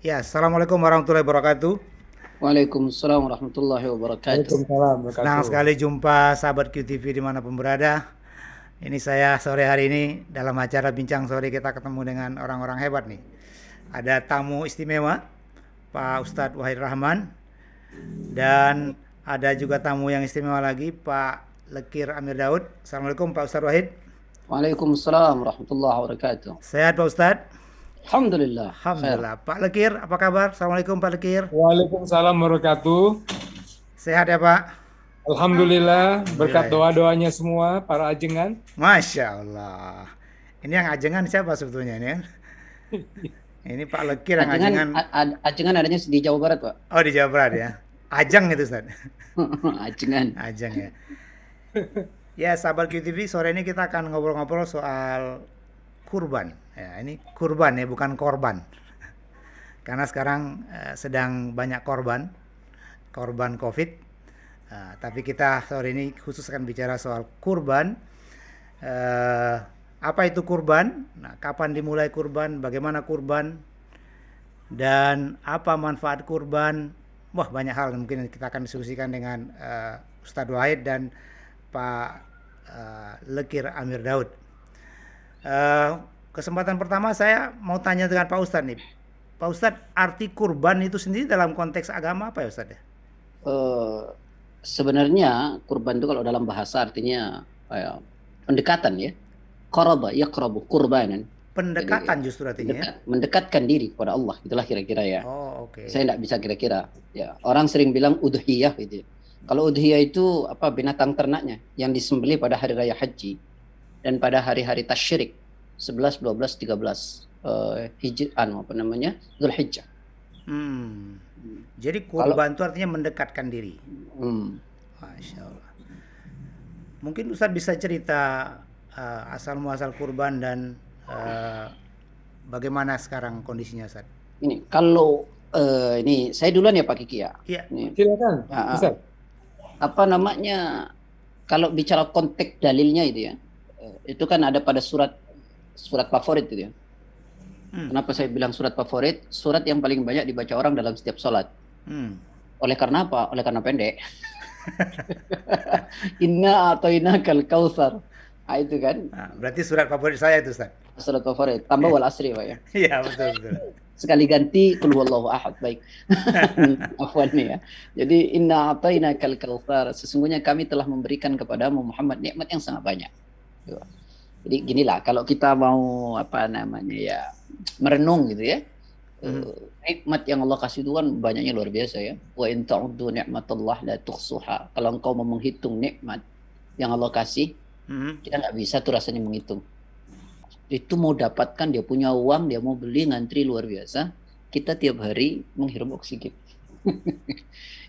Ya, Assalamualaikum warahmatullahi wabarakatuh. Waalaikumsalam warahmatullahi wabarakatuh. Waalaikumsalam Senang wabarakatuh. sekali jumpa sahabat QTV dimanapun berada. Ini saya sore hari ini dalam acara Bincang Sore kita ketemu dengan orang-orang hebat nih. Ada tamu istimewa, Pak Ustadz Wahid Rahman. Dan ada juga tamu yang istimewa lagi, Pak Lekir Amir Daud. Assalamualaikum Pak Ustadz Wahid. Waalaikumsalam warahmatullahi wabarakatuh. Sehat Pak Ustadz? Alhamdulillah, khair. Alhamdulillah. Pak Lekir, apa kabar? Assalamualaikum Pak Lekir. Waalaikumsalam wabarakatuh. Sehat ya Pak? Alhamdulillah Alhamdulillah berkat ya. doa-doanya semua para ajengan. Masya Allah. Ini yang ajengan siapa sebetulnya ini kan? Ini Pak Lekir yang Ajengan, ajengan. ajengan adanya di Jawa Barat, Pak. Oh di Jawa Barat ya. Ajang itu Ustaz. Ajengan. Ajang ya. Ya sahabat QTV, sore ini kita akan ngobrol-ngobrol soal kurban. Ya, ini kurban ya, bukan korban. Karena sekarang sedang banyak korban COVID. Tapi kita sore ini khusus akan bicara soal kurban. Eh, apa itu kurban? Nah, kapan dimulai kurban? Bagaimana kurban? Dan apa manfaat kurban? Wah, banyak hal yang mungkin kita akan diskusikan dengan Ustadz Wahid dan Pak Lekir Amir Daud. Kesempatan pertama saya mau tanya dengan Pak Ustadz nih. Pak Ustadz, arti kurban itu sendiri dalam konteks agama apa ya Ustadz ya? Eh, Sebenarnya kurban itu kalau dalam bahasa artinya pendekatan ya. Qaraba yaqrabu qurbanan. Jadi Pendekatan justru artinya ya? mendekatkan diri kepada Allah. Itulah kira-kira ya. Oh, oke. Saya tidak bisa kira-kira. Ya, orang sering bilang udhiyah gitu. Kalau udhiyah itu apa binatang ternaknya yang disembelih pada hari raya haji dan pada hari-hari tasyrik 11, 12, 13 apa namanya? Zulhijjah. Hmm. Jadi Kalau kurban itu artinya mendekatkan diri. hmm, Masya Allah. Mungkin Ustadz bisa cerita asal muasal kurban dan eh, bagaimana sekarang kondisinya Ustadz? ini kalau ini saya duluan ya Pak Kiki ya. Iya. Ini, Silakan, ah, Ustaz. apa namanya? Kalau bicara konteks dalilnya itu ya, itu kan ada pada surat surat favorit itu ya. Hmm. Kenapa saya bilang surat favorit? Surat yang paling banyak dibaca orang dalam setiap sholat. Hmm. Oleh karena apa? Oleh karena pendek. Inna a'tainakal kautsar. Ah, itu kan Nah, berarti surat favorit saya itu Ustadz. surat favorit. Tambah wal asri Pak ya. Iya betul betul. Sekali ganti qul huwallahu ahad. Baik. Afwan nih ya. Jadi inna a'tainakal kautsar. Sesungguhnya kami telah memberikan kepadamu Muhammad nikmat yang sangat banyak. Gitu. Jadi ginilah kalau kita mau apa namanya ya merenung gitu ya. Hmm. Nikmat yang Allah kasih itu kan banyaknya luar biasa ya. Wa in ta'uddu ni'matallah la tuhsuha. Kalau engkau mau menghitung nikmat yang Allah kasih, Hmm. kita nggak bisa tuh rasanya menghitung. Itu mau dapatkan dia punya uang, dia mau beli ngantri luar biasa. Kita tiap hari menghirup oksigen.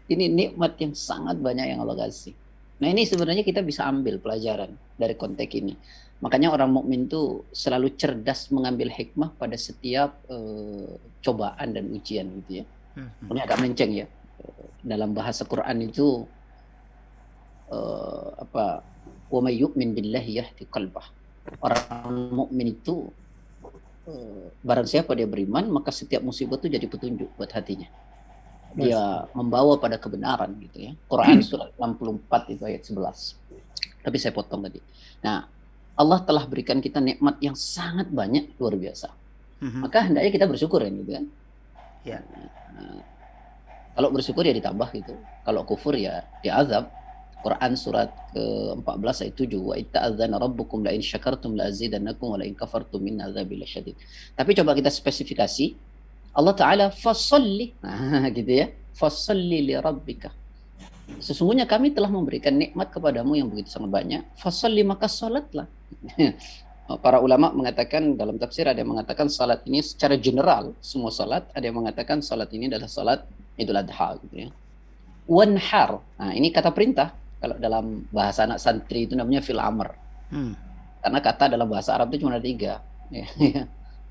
Ini nikmat yang sangat banyak yang Allah kasih. Nah ini sebenarnya kita bisa ambil pelajaran dari konteks ini. Makanya orang mukmin itu selalu cerdas mengambil hikmah pada setiap cobaan dan ujian gitu ya. Hmm. Ini agak melenceng ya. Dalam bahasa Quran itu apa? Wa may yu'min billahi yahdi qalbah. Orang mukmin itu barang siapa dia beriman maka setiap musibah itu jadi petunjuk buat hatinya. Dia membawa pada kebenaran gitu ya. Quran surat 64 itu ayat 11. Tapi saya potong tadi. Nah, Allah telah berikan kita nikmat yang sangat banyak luar biasa. Hmm. Maka hendaknya kita bersyukur ya gitu kan. Ya. Nah, kalau bersyukur ya ditambah gitu. Kalau kufur ya diazab. Quran surat ke-14 ayat 7 wa itta'adzana rabbukum la in syakartum la azidannakum wa la in kafartum min adzabil syadid. Tapi coba kita spesifikasi Allah Ta'ala fasalli. Nah, gitu ya. Fasalli li rabbika. Sesungguhnya kami telah memberikan nikmat kepadamu yang begitu sangat banyak. Fasalli maka salatlah. Para ulama mengatakan dalam tafsir ada yang mengatakan salat ini secara general semua salat, ada yang mengatakan salat ini adalah salat Idul Adha gitu ya. Wanhar. Nah, ini kata perintah. Kalau dalam bahasa anak santri itu namanya fil amr. Hmm. Karena kata dalam bahasa Arab itu cuma ada 3.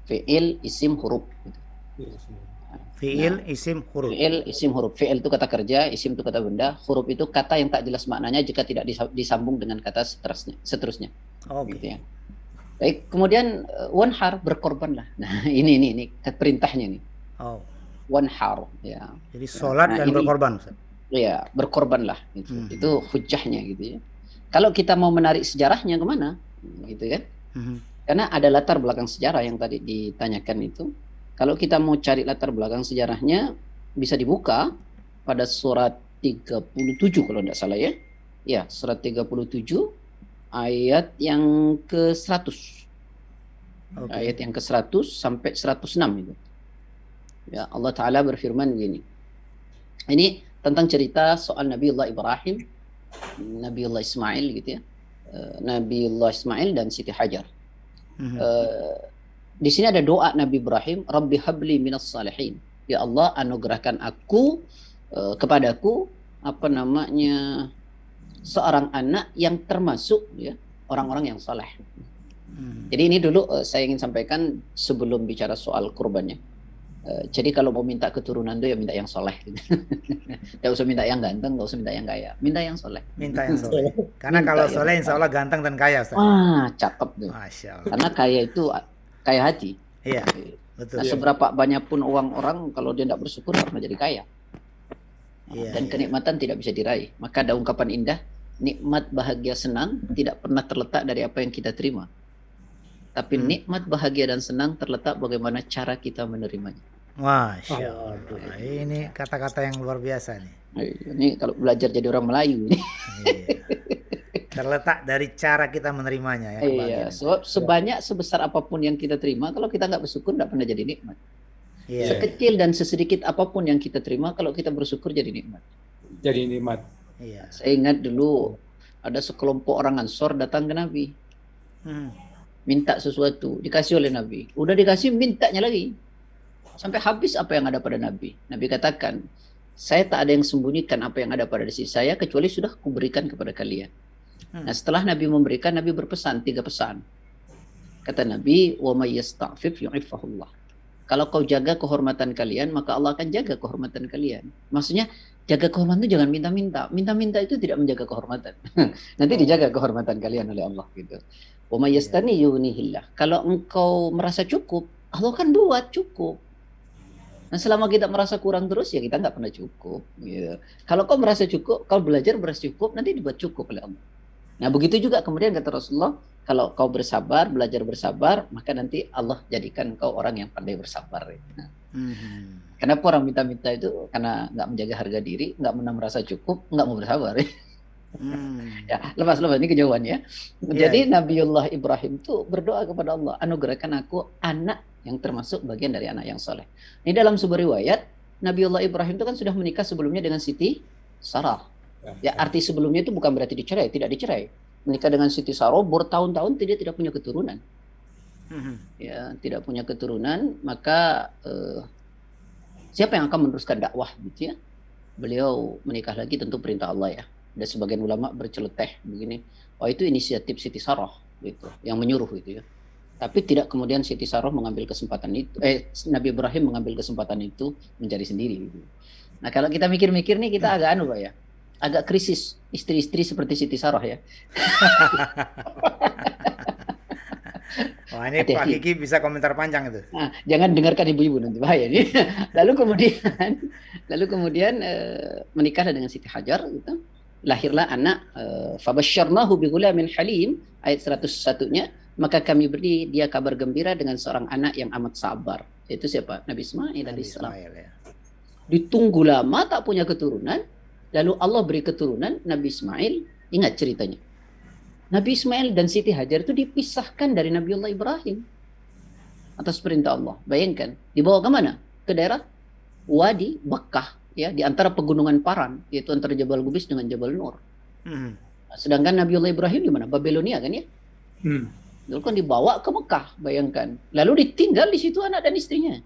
Fi'il, isim, huruf. Fiil, Nah, isim, huruf. fi'il, isim, huruf. Fi'il itu kata kerja, isim itu kata benda, huruf itu kata yang tak jelas maknanya jika tidak disambung dengan kata seterusnya. Oke. Gitu ya. Baik, kemudian wanhar berkorbanlah. Nah, ini perintahnya nih. Oh. wanhar, ya. Jadi sholat Nah, dan ini berkorban, Ustaz. ya berkorbanlah gitu. Mhm. Itu hujahnya gitu ya. Kalau kita mau menarik sejarahnya kemana, gitu kan? Mhm. Karena ada latar belakang sejarah yang tadi ditanyakan itu. Kalau kita mau cari latar belakang sejarahnya, bisa dibuka pada surat 37 kalau tidak salah ya. Ya, surat 37 ayat yang ke-100. Oke. Ayat yang ke-100 sampai 106 itu. Ya, Allah Ta'ala berfirman gini. Ini tentang cerita soal Nabiullah Ibrahim, Nabiullah Ismail gitu ya. Nabiullah Ismail dan Siti Hajar. Mhm. Di sini ada doa Nabi Ibrahim, Rabbi habli minas salihin. Ya Allah, anugerahkan aku kepadaku apa namanya seorang anak yang termasuk ya orang-orang yang saleh. Mhm. Jadi ini dulu saya ingin sampaikan sebelum bicara soal kurbannya. Jadi kalau mau minta keturunan tuh ya minta yang soleh. Tidak usah minta yang ganteng, tidak usah minta yang kaya, minta yang soleh. Minta yang soleh. Karena Minta kalau yang soleh insya soleh. Allah ganteng dan kaya, Ustaz. Wah, cakep tuh. Masya Allah. Karena kaya itu kaya hati. Iya, Nah, betul. seberapa banyak pun uang orang kalau dia tidak bersyukur nggak pernah jadi kaya. Iya, Dan iya. kenikmatan tidak bisa diraih. Maka ada ungkapan indah, nikmat bahagia senang tidak pernah terletak dari apa yang kita terima. Tapi nikmat bahagia dan senang terletak bagaimana cara kita menerimanya. Masya Allah. Ini kata-kata yang luar biasa nih. Ini kalau belajar jadi orang Melayu nih. Iya. Terletak dari cara kita menerimanya ya Iya, kebahagiaan. sebab sebanyak sebesar apapun yang kita terima, kalau kita nggak bersyukur nggak pernah jadi nikmat. Iya. Sekecil dan sesedikit apapun yang kita terima, kalau kita bersyukur jadi nikmat. Jadi nikmat. Iya. Saya ingat dulu ada sekelompok orang Ansor datang ke Nabi, Hmm. minta sesuatu, dikasih oleh Nabi. Udah dikasih, mintanya lagi. Sampai habis apa yang ada pada Nabi. Nabi katakan, saya tak ada yang sembunyikan apa yang ada pada diri saya, kecuali sudah kuberikan kepada kalian. Nah, setelah Nabi memberikan, Nabi berpesan 3 pesan. Kata Nabi, wa may yasta'fif yu'ifahullah. Kalau kau jaga kehormatan kalian, maka Allah akan jaga kehormatan kalian. Maksudnya, jaga kehormatan itu jangan minta-minta. Minta-minta itu tidak menjaga kehormatan. Nanti dijaga kehormatan kalian oleh Allah gitu. Wa may yastani yughnihillah. Kalau engkau merasa cukup, Allah akan buat cukup. Nah, selama kita merasa kurang terus, ya kita nggak pernah cukup. Gitu. Kalau kau merasa cukup, kau belajar merasa cukup, nanti dibuat cukup oleh Allah. Nah, begitu juga kemudian kata Rasulullah, kalau kau bersabar, belajar bersabar, maka nanti Allah jadikan kau orang yang pandai bersabar. Nah, kenapa orang minta-minta itu? Karena nggak menjaga harga diri, nggak pernah merasa cukup, nggak mau bersabar. Ya, lepas ini kejauhan ya. Jadi Nabiullah Ibrahim itu berdoa kepada Allah, anugerahkan aku anak yang termasuk bagian dari anak yang soleh. Ini dalam sebuah riwayat, Nabiullah Ibrahim itu kan sudah menikah sebelumnya dengan Siti Sarah. Ya, arti sebelumnya itu bukan berarti dicerai, tidak dicerai. Menikah dengan Siti Sarah bertahun-tahun tidak punya keturunan. Ya, tidak punya keturunan, maka siapa yang akan meneruskan dakwah gitu ya? Beliau menikah lagi tentu perintah Allah ya. Ada sebagian ulama berceloteh begini, oh itu inisiatif Siti Sarah gitu, yang menyuruh gitu ya. Tapi tidak kemudian Siti Sarah mengambil kesempatan itu, Nabi Ibrahim mengambil kesempatan itu mencari sendiri gitu. Nah, kalau kita mikir-mikir nih kita agak Pak ya. Agak krisis istri-istri seperti Siti Sarah ya. Wah, ini Pak Kiki bisa komentar panjang itu. Nah, jangan dengarkan ibu-ibu nanti bahaya nih. lalu kemudian menikahlah dengan Siti Hajar gitu. Lahirlah anak fabasyarnahu bighulamin halim ayat 101-nya, maka kami beri dia kabar gembira dengan seorang anak yang amat sabar. Itu siapa? Nabi Ismail alaihissalam. Ya. Ditunggu lama tak punya keturunan, lalu Allah beri keturunan Nabi Ismail. Ingat ceritanya. Nabi Ismail dan Siti Hajar itu dipisahkan dari Nabiullah Ibrahim atas perintah Allah. Bayangkan, dibawa ke mana? Ke daerah Wadi Bakkah, ya, di antara pegunungan Paran, yaitu antara Jabal Gubis dengan Jabal Nur. Sedangkan Nabiullah Ibrahim di mana? Babilonia kan ya? Lalu kan dibawa ke Mekah, bayangkan. Lalu ditinggal di situ anak dan istrinya.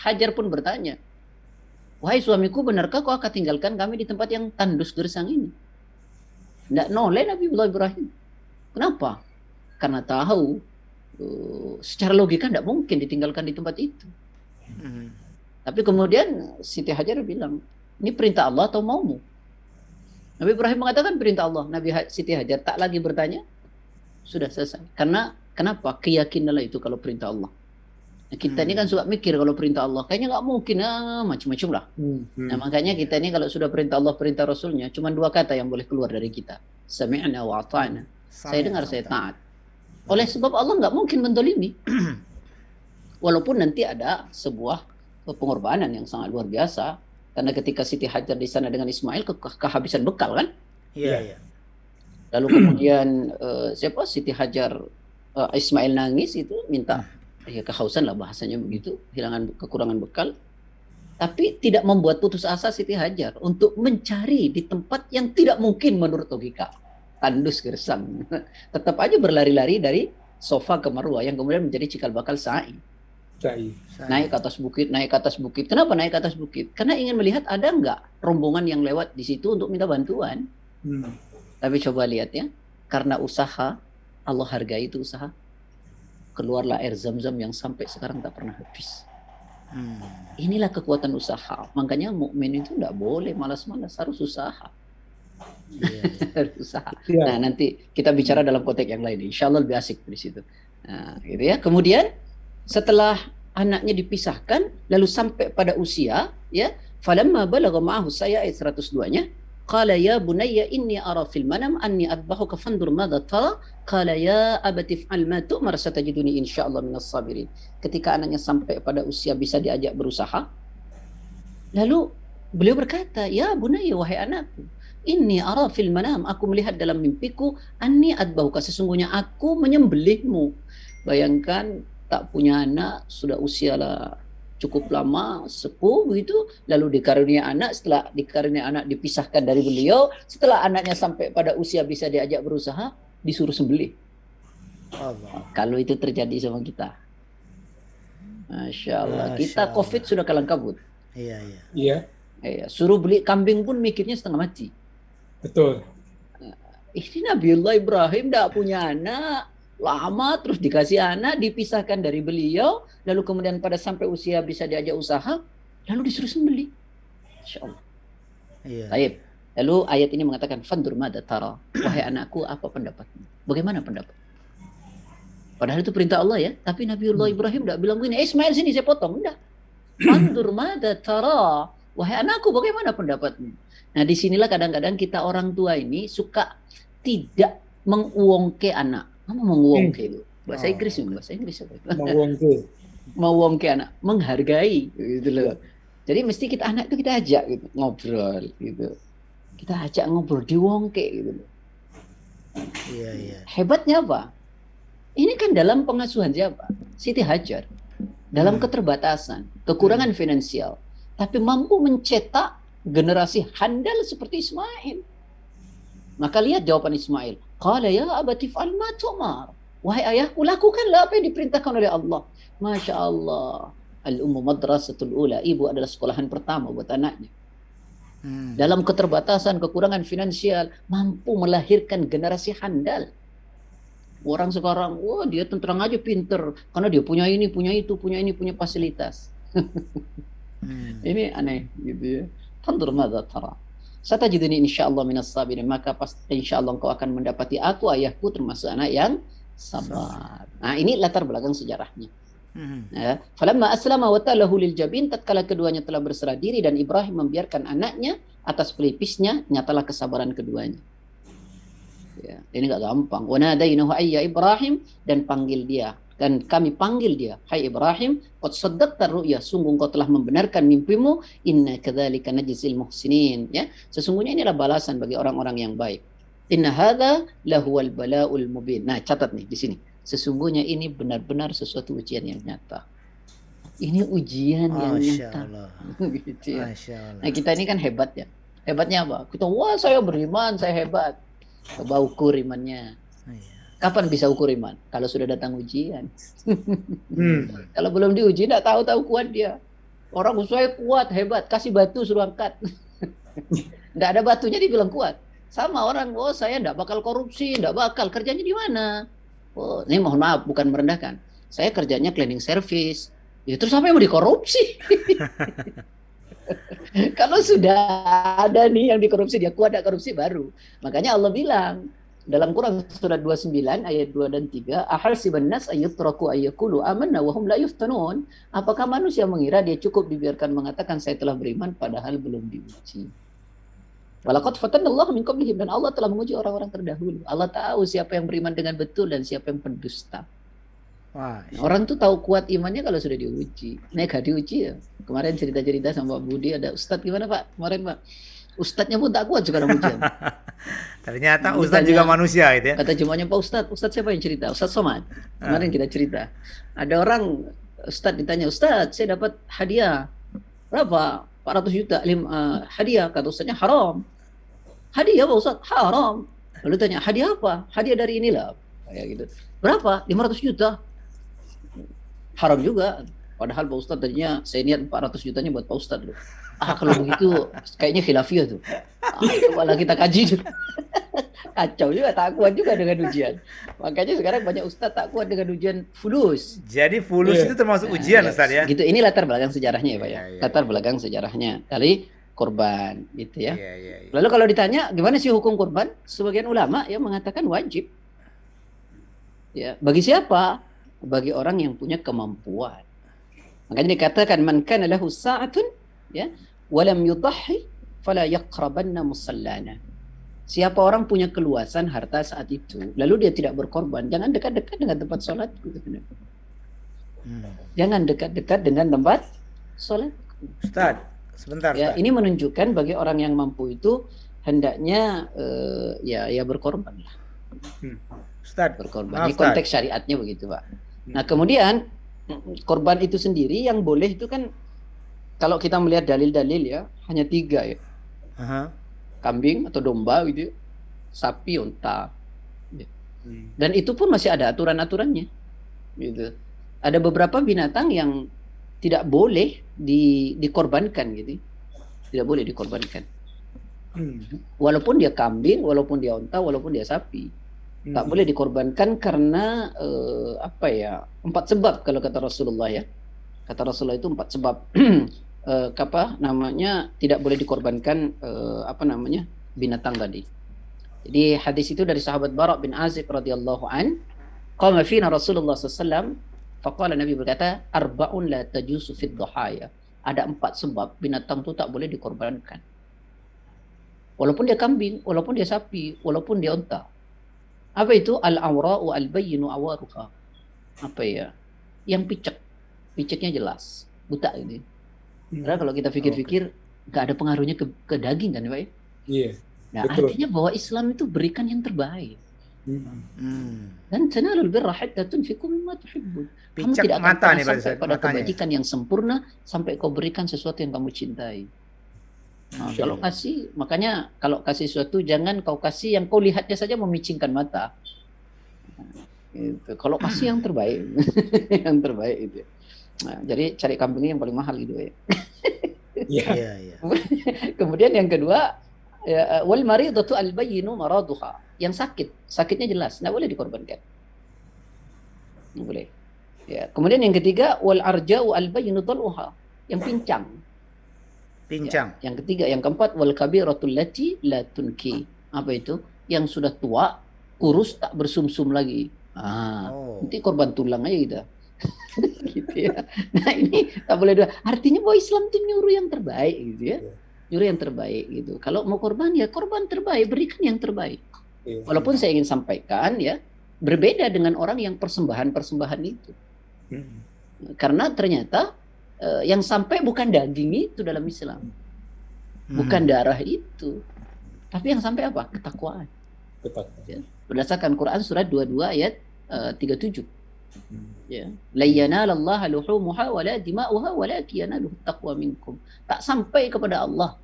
Hajar pun bertanya, wahai suamiku, benarkah kau akan tinggalkan kami di tempat yang tandus gersang ini? Tidak noleh Nabiullah Ibrahim. Kenapa? Karena tahu secara logika tidak mungkin ditinggalkan di tempat itu. Tapi kemudian Siti Hajar bilang, ini perintah Allah atau maumu? Nabi Ibrahim mengatakan perintah Allah. Nabi Siti Hajar tak lagi bertanya. Sudah selesai. Karena kenapa? Keyakinanlah itu kalau perintah Allah. Nah, kita ini kan suka mikir kalau perintah Allah, kayaknya nggak mungkin, macam-macam lah. Nah, makanya kita ini kalau sudah perintah Allah, perintah Rasulnya, cuma dua kata yang boleh keluar dari kita. Sami'na wa ata'na. Saya dengar, saya taat. Oleh sebab Allah nggak mungkin mendolimi. Walaupun nanti ada sebuah pengorbanan yang sangat luar biasa. Karena ketika Siti Hajar di sana dengan Ismail, kehabisan bekal kan. Iya. Lalu kemudian siapa Siti Hajar, Ismail nangis itu minta, ya kehausan lah bahasanya begitu, kekurangan bekal. Tapi tidak membuat putus asa Siti Hajar untuk mencari di tempat yang tidak mungkin menurut logika. Tandus gersang. Tetap aja berlari-lari dari Sofa ke Marwah yang kemudian menjadi cikal bakal sa'i. Naik ke atas bukit, naik ke atas bukit. Kenapa naik ke atas bukit? Karena ingin melihat ada nggak rombongan yang lewat di situ untuk minta bantuan. Tapi coba lihat ya, karena usaha, Allah hargai itu usaha. Keluarlah air Zam-Zam yang sampai sekarang tak pernah habis. Inilah kekuatan usaha. Makanya mukmin itu tidak boleh malas-malas, harus usaha. Harus usaha. Nah, nanti kita bicara dalam konteks yang lain. Insya Allah lebih asik di situ. Nah, gitu ya. Kemudian setelah anaknya dipisahkan, lalu sampai pada usia, ya, falamma balagha ma'ahu, saya ayat 102-nya, qala ya bunayya inni ara fil manam anni adbahuka fandur madza tara, qala ya abati fa'al ma tu'mar satajiduni insyaallah minas sabirin. Ketika anaknya sampai pada usia bisa diajak berusaha, lalu beliau berkata, ya bunayya, wahai anakku, inni ara fil manam, aku melihat dalam mimpiku, anni adbahuka, sesungguhnya aku menyembelihmu. Bayangkan tak punya anak, sudah usia lah cukup lama, sepuh begitu, lalu dikarunia anak, setelah dikarunia anak dipisahkan dari beliau, setelah anaknya sampai pada usia bisa diajak berusaha, disuruh sembelih. Kalau itu terjadi sama kita, Masya Allah, kita COVID sudah kalang kabut. Iya. Suruh beli kambing pun mikirnya setengah mati. Betul. Ini Nabiullah Ibrahim tidak punya anak, lama terus dikasih anak, dipisahkan dari beliau, lalu kemudian pada sampai usia bisa diajak usaha, lalu disuruh sembelih. Insyaallah. Baik. Lalu ayat ini mengatakan fandur madza tara, wahai anakku, apa pendapatmu? Bagaimana pendapat? Padahal itu perintah Allah ya, tapi Nabiullah Ibrahim tidak bilang begini, Ismail sini saya potong, enggak. Fandur madza tara, wahai anakku, bagaimana pendapatmu? Nah, disinilah kadang-kadang kita orang tua ini suka tidak menguongke anak. Kamu menguongke itu bahasa Inggris, bahasa Inggris apa? Menguongke anak, menghargai gitu loh. Jadi mesti kita anak itu kita ajak gitu, ngobrol gitu. Kita ajak ngobrol, diwongke gitu loh. Iya. Hebatnya apa? Ini kan dalam pengasuhan siapa? Siti Hajar. Dalam keterbatasan, kekurangan finansial, tapi mampu mencetak generasi handal seperti Ismail. Maka lihat jawaban Ismail. Qala ya abati fa'al ma tu'mar. Wahai ayahku, lakukanlah apa yang diperintahkan oleh Allah. Masya Allah. Al-ummu madrasatul ula. Ibu adalah sekolahan pertama buat anaknya. Dalam keterbatasan, kekurangan finansial, mampu melahirkan generasi handal. Orang sekarang, wah dia tenterang aja pinter. Karena dia punya ini, punya itu, punya ini, punya fasilitas. Ini aneh gitu ya. Fandur madza tara. Satajiduni insyaallah minas sabirin, maka pasti insyaallah engkau akan mendapati aku, ayahku, termasuk anak yang sabar. Nah, ini latar belakang sejarahnya. Ya, falamma aslama wa talahu lil jabin, tatkala keduanya telah berserah diri dan Ibrahim membiarkan anaknya atas pelipisnya, nyatalah kesabaran keduanya. Ya, ini enggak gampang. Wa nadainahu ayya Ibrahim, dan panggil dia, dan kami panggil dia, hai Ibrahim, qad saddaqta ru'ya, sungguh engkau telah membenarkan mimpimu, inna kadzalika najzil muhsinin, ya, sesungguhnya inilah balasan bagi orang-orang yang baik. Inna hadza lahuwal bala'ul mubin. Nah, catat nih di sini. Sesungguhnya ini benar-benar sesuatu ujian yang nyata. Ini ujian yang nyata. Gitu ya. Nah, kita ini kan hebat ya. Hebatnya apa? Kita, wah saya beriman, saya hebat. Coba ukur imannya. Kapan bisa ukur iman? Kalau sudah datang ujian. Kalau belum diuji, tidak tahu kuat dia. Orang saya kuat, hebat, kasih batu suruh angkat. Tidak ada batunya dibilang kuat. Sama orang, oh saya tidak bakal korupsi, tidak bakal. Kerjanya di mana? Oh, ini mohon maaf, bukan merendahkan. Saya kerjanya cleaning service. Ya, terus apa yang mau dikorupsi? Kalau sudah ada nih yang dikorupsi, dia kuat, tidak korupsi baru. Makanya Allah bilang, Dalam Quran surat 29 ayat 2 dan 3, ahasiban nas ayyutraku ayyaqulu amanna wa hum la yuftanun. Apakah manusia mengira dia cukup dibiarkan mengatakan saya telah beriman padahal belum diuji. Walaqad fatanallahu min qablihim, dan Allah telah menguji orang-orang terdahulu. Allah tahu siapa yang beriman dengan betul dan siapa yang pendusta. Wah, Orang tuh tahu kuat imannya kalau sudah diuji. Nek gak diuji ya. Kemarin cerita-cerita sama Pak Budi, ada Ustadz gimana Pak? Kemarin Pak, Ustadznya pun tak kuat sekarang ujian. ternyata Ustadz juga manusia gitu ya. Kata jemaahnya Pak Ustadz siapa yang cerita? Ustadz Somad. Kemarin kita cerita. Ada orang, Ustadz ditanya, Ustadz saya dapat hadiah. Berapa? 400 juta. Hadiah. Kata Ustadznya haram. Hadiah Pak Ustadz? Haram. Lalu tanya, hadiah apa? Hadiah dari inilah. Kayak gitu. Berapa? 500 juta. Haram juga. Padahal Pak Ustadz tadinya saya niat 400 jutanya buat Pak Ustadz loh. Kalau begitu kayaknya khilafiyah tuh. Cobalah kita kaji dulu. Kacau juga, tak kuat juga dengan ujian. Makanya sekarang banyak Ustadz tak kuat dengan ujian fulus. Jadi fulus itu termasuk ujian Ustadz ya? Gitu. Ini latar belakang sejarahnya ya Pak ya. Iya. Latar belakang sejarahnya dari korban gitu ya. Iya. Lalu kalau ditanya gimana sih hukum korban? Sebagian ulama ya mengatakan wajib. Ya, bagi siapa? Bagi orang yang punya kemampuan. Makanya dikatakan man kana lahu sa'atun ya walam yudahhi fala yaqrabanna musallana. Siapa orang punya keluasan harta saat itu, lalu dia tidak berkorban, jangan dekat-dekat dengan tempat sholat. Jangan dekat-dekat dengan tempat sholat. Ustadz, sebentar Ya, Ustadz. ini menunjukkan bagi orang yang mampu itu hendaknya ya berkorban lah. Ustadz, Berkorban. maaf, Ini konteks syariatnya begitu Pak. Nah kemudian korban itu sendiri yang boleh itu kan kalau kita melihat dalil-dalil ya hanya 3 ya. Kambing atau domba gitu, sapi, unta. Dan itu pun masih ada aturan-aturannya. Gitu. Ada beberapa binatang yang tidak boleh dikorbankan gitu. Tidak boleh dikorbankan. Walaupun dia kambing, walaupun dia unta, walaupun dia sapi. Tak boleh dikorbankan karena 4 sebab kalau kata Rasulullah ya. Kata Rasulullah itu 4 sebab. Tidak boleh dikorbankan binatang tadi. Jadi hadis itu dari sahabat Bara' bin Azib radhiyallahu an, qama fina Rasulullah sallallahu alaihi wasallam, faqala Nabi berkata, arba'un la tajusu fid dhahaya. Ada 4 sebab binatang itu tak boleh dikorbankan. Walaupun dia kambing, walaupun dia sapi, walaupun dia unta. Apa itu? Al-awra'u al-bayyinu awaruha. Apa ya? Yang picek. Piceknya jelas, buta gitu. Karena kalau kita pikir-pikir nggak ada pengaruhnya ke daging kan Pak ya? Iya. Nah Betul. artinya bahwa Islam itu berikan yang terbaik. Dan tanalul birra hatta tunfiqu mimma tuhibbun. Kamu Picak tidak akan mata pernah nih Pak sampai Ustadz, pada matanya. kebajikan yang sempurna sampai kau berikan sesuatu yang kamu cintai. Nah, kalau kasih, makanya kalau kasih sesuatu jangan kau kasih yang kau lihatnya saja memicingkan mata. Gitu. Kalau kasih yang terbaik, yang terbaik itu. Nah, jadi cari kambingnya yang paling mahal gitu ya. Iya. Kemudian yang kedua, wal maridatu al bayyinu maraduha. Yang sakitnya jelas, nggak boleh dikorbankan. Nggak boleh. Ya. Kemudian yang ketiga, wal arja'u al bayyinu dal'uha. Yang pincang. Ya. Yang ketiga, yang keempat, wal kabiratul lati la tunki. Apa itu? Yang sudah tua, kurus, tak bersumsum lagi. Nanti korban tulang aja kita. Gitu ya. Nah ini tak boleh dua. Artinya bahwa Islam itu nyuruh yang terbaik gitu ya. Nyuruh yang terbaik gitu. Kalau mau korban ya korban terbaik, berikan yang terbaik. Walaupun saya ingin sampaikan ya, berbeda dengan orang yang persembahan itu. Karena ternyata yang sampai bukan daging itu dalam Islam. Bukan darah itu. Tapi yang sampai apa? Ketakwaan. Ya. Berdasarkan Quran surat 22 ayat 37. Ya, la yanalallaha luhumuha wala dima'uha walakin yanaluhu taqwa minkum. Tak sampai kepada Allah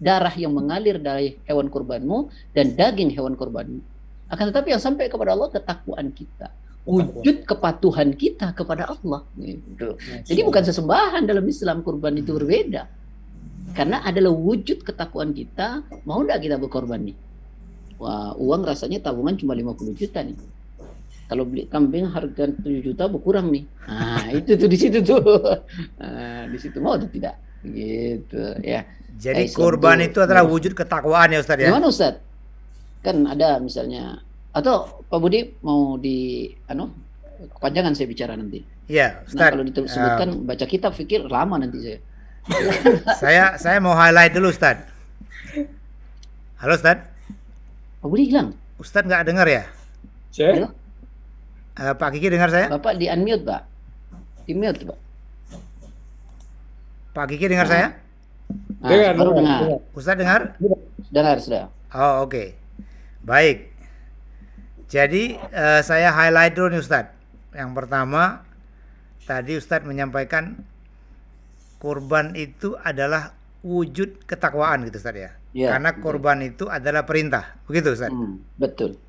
darah yang mengalir dari hewan kurbanmu dan daging hewan kurbanmu. Akan tetapi yang sampai kepada Allah ketakwaan kita, wujud kepatuhan kita kepada Allah. Gitu. Jadi bukan sesembahan dalam Islam, kurban itu berbeda. Karena adalah wujud ketakwaan kita, mau enggak kita berkorban nih? Wah, uang rasanya tabungan cuma 50 juta nih. Kalau beli kambing harga 7 juta berkurang nih. Nah, itu tuh di situ tuh. Di situ mau atau tidak? Gitu ya. Jadi kurban itu adalah wujud ketakwaan ya Ustadz ya? Gimana Ustadz? Kan ada misalnya Atau Pak Budi mau kepanjangan saya bicara nanti. Ya, Nah, Ustadz. kalau disebutkan baca kitab fikir lama nanti saya. Saya mau highlight dulu, Ustadz. Halo, Ustadz. Pak Budi hilang. Ustadz nggak dengar ya? Saya, Halo? Pak Kiki dengar saya? Bapak di unmute, Pak. Di mute, Pak. Pak Kiki dengar Nah. saya? Nah, dengar, baru dengar. Ustadz dengar? Dengar sudah. Oh, oke. Baik. Jadi saya highlight dulu nih, Ustadz. Yang pertama, tadi Ustadz menyampaikan kurban itu adalah wujud ketakwaan gitu, Ustadz ya. Ya, Karena betul. kurban itu adalah perintah. Begitu, Ustadz. Betul.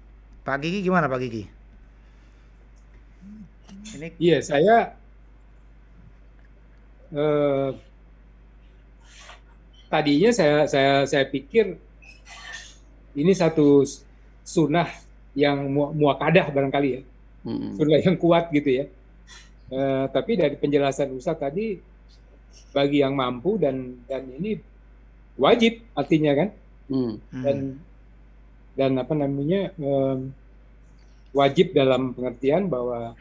Pak Kiki gimana, Pak Kiki? Ini iya saya tadinya saya pikir ini satu sunnah yang muakadah barangkali ya, sunnah yang kuat gitu ya. Tapi dari penjelasan Ustaz tadi, bagi yang mampu dan ini wajib artinya kan, dan apa namanya, wajib dalam pengertian bahwa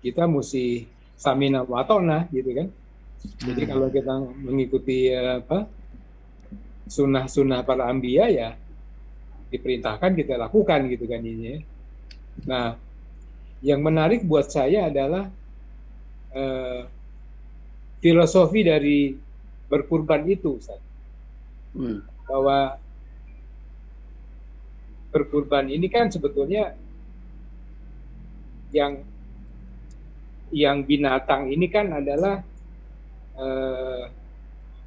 kita mesti samina wa ta'na gitu kan. Jadi kalau kita mengikuti sunnah-sunnah para anbiya ya diperintahkan kita lakukan gitu kan ini ya. Nah, yang menarik buat saya adalah filosofi dari berkurban itu, Ustaz. Bahwa berkurban ini kan sebetulnya yang binatang ini kan adalah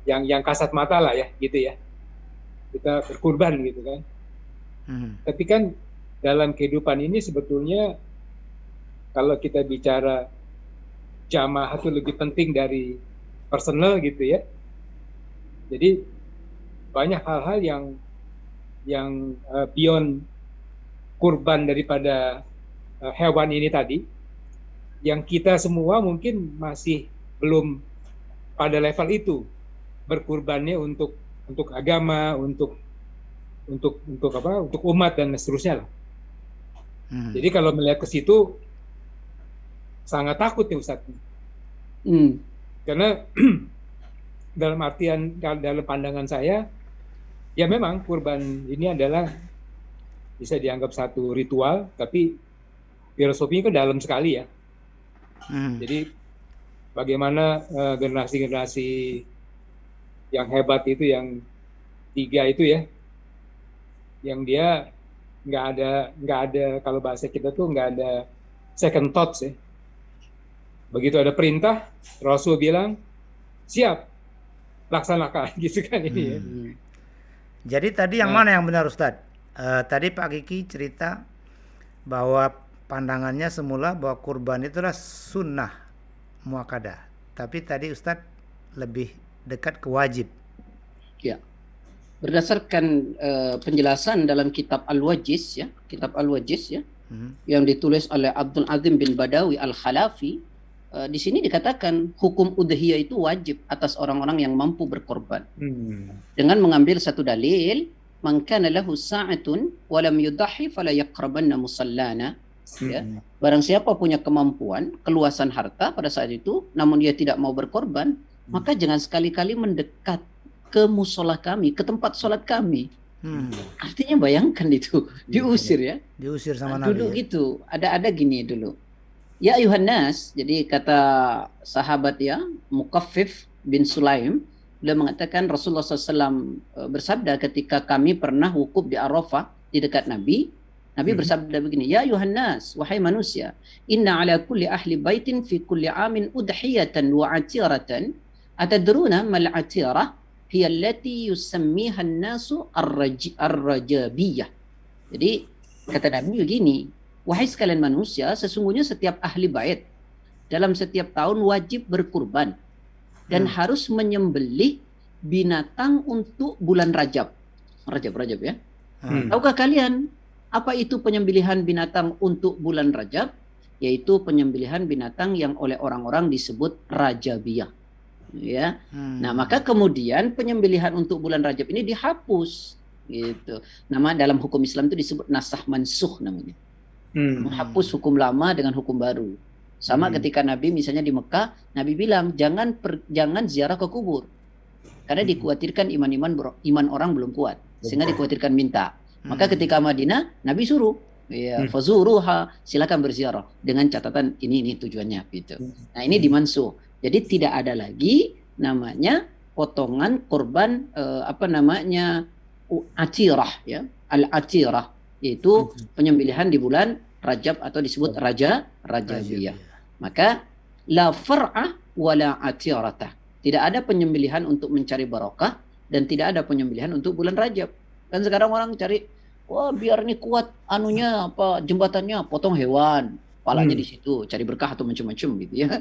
yang kasat mata lah ya gitu ya, kita berkurban gitu kan. Tapi kan dalam kehidupan ini sebetulnya kalau kita bicara jamaah itu lebih penting dari personal gitu ya. Jadi banyak hal-hal yang beyond kurban daripada hewan ini tadi, yang kita semua mungkin masih belum pada level itu, berkurbannya untuk agama, untuk umat dan seterusnya lah. Jadi kalau melihat ke situ sangat takut nih Ustadz. Karena dalam pandangan saya, ya memang kurban ini adalah bisa dianggap satu ritual, tapi filosofinya kan dalam sekali ya. Jadi bagaimana generasi-generasi yang hebat itu, yang 3 itu ya, yang dia nggak ada kalau bahasa kita tuh nggak ada second thoughts ya. Begitu ada perintah, Rasul bilang siap, laksanakan gitu kan ini ya. Jadi tadi yang mana yang benar, Ustadz? Tadi Pak Kiki cerita bahwa pandangannya semula bahwa kurban itulah sunnah muakadah. Tapi tadi Ustadz lebih dekat ke wajib. Ya. Berdasarkan penjelasan dalam kitab Al-Wajiz ya, yang ditulis oleh Abdul Azim bin Badawi Al-Khalafi, di sini dikatakan hukum udhiyah itu wajib atas orang-orang yang mampu berkorban. Dengan mengambil satu dalil, man kana lahu sa'atun wa lam yudhi fala yaqrabanna musallana. Ya. Barang siapa punya kemampuan, keluasan harta pada saat itu, namun dia tidak mau berkorban, maka jangan sekali-kali mendekat ke musola kami, ke tempat sholat kami. Artinya bayangkan itu, diusir ya. Diusir sama Nabi. Dulu gitu, ada gini dulu. Ya ayuhan nas, jadi kata sahabat ya, Muqaffif bin Sulaim, beliau mengatakan Rasulullah SAW bersabda ketika kami pernah wukuf di Arafah di dekat Nabi. Nabi bersabda begini, ya ayuhan nas, wahai manusia, inna ala kulli ahli baitin fi kulli amin udhiyatan wa atiratan, atadruna mal atirah hiya allati yusammiha an-nasu ar-rajabiyah. Jadi kata Nabi begini, wahai sekalian manusia, sesungguhnya setiap ahli bait dalam setiap tahun wajib berkurban dan harus menyembelih binatang untuk bulan Rajab ya. Tahukah kalian apa itu penyembelihan binatang untuk bulan Rajab? Yaitu penyembelihan binatang yang oleh orang-orang disebut Rajabiyah. Ya. Nah, maka kemudian penyembelihan untuk bulan Rajab ini dihapus Gitu. Nama dalam hukum Islam itu disebut nasah mansuh namanya. Menghapus hukum lama dengan hukum baru. Sama ketika Nabi misalnya di Mekah, Nabi bilang jangan ziarah ke kubur. Karena dikhawatirkan iman orang belum kuat, sehingga dikhawatirkan minta. Maka ketika Madinah, Nabi suruh, ya, fazuruha, silakan berziarah dengan catatan ini tujuannya gitu. Nah, ini dimansuh. Jadi tidak ada lagi namanya potongan korban atirah, ya, al-atirah, yaitu penyembelihan di bulan Rajab atau disebut Rajabiyah. Maka la far'ah wala atirata. Tidak ada penyembelihan untuk mencari barokah dan tidak ada penyembelihan untuk bulan Rajab. Kan sekarang orang cari, wah biar ini kuat anunya jembatannya, potong hewan, palanya di situ, cari berkah atau macam-macam gitu ya.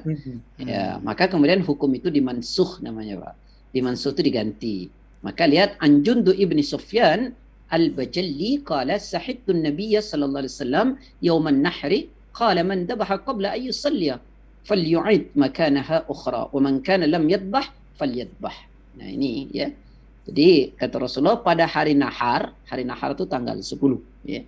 Ya, maka kemudian hukum itu dimansuh namanya, Pak. Dimansuh itu diganti. Maka lihat Anjundu ibni Sufyan Al-Bajalli qala sahidtu an-nabiy sallallahu alaihi wasallam yawm an-nahri qala man dhabaha qabla an yusalliya falyu'id makanaha ukhra wa man kana lam yadhbah falyadhbah. Nah, ini ya. Jadi kata Rasulullah pada hari nahar itu tanggal 10 ya.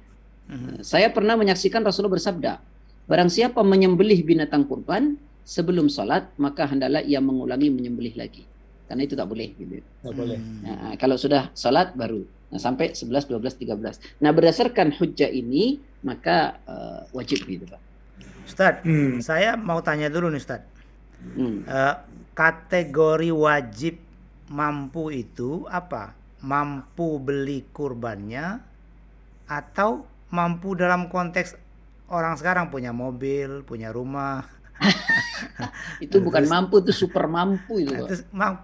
Saya pernah menyaksikan Rasulullah bersabda, barang siapa menyembelih binatang kurban sebelum salat maka hendaklah ia mengulangi menyembelih lagi. Karena itu tak boleh gitu. Tak boleh. Nah, kalau sudah salat baru. Nah, sampai 11, 12, 13. Nah, berdasarkan hujjah ini maka wajib gitu, Pak. Ustadz, saya mau tanya dulu nih Ustadz. Kategori wajib mampu itu apa? Mampu beli kurbannya atau mampu dalam konteks orang sekarang punya mobil, punya rumah? Itu bukan mampu, itu super mampu itu.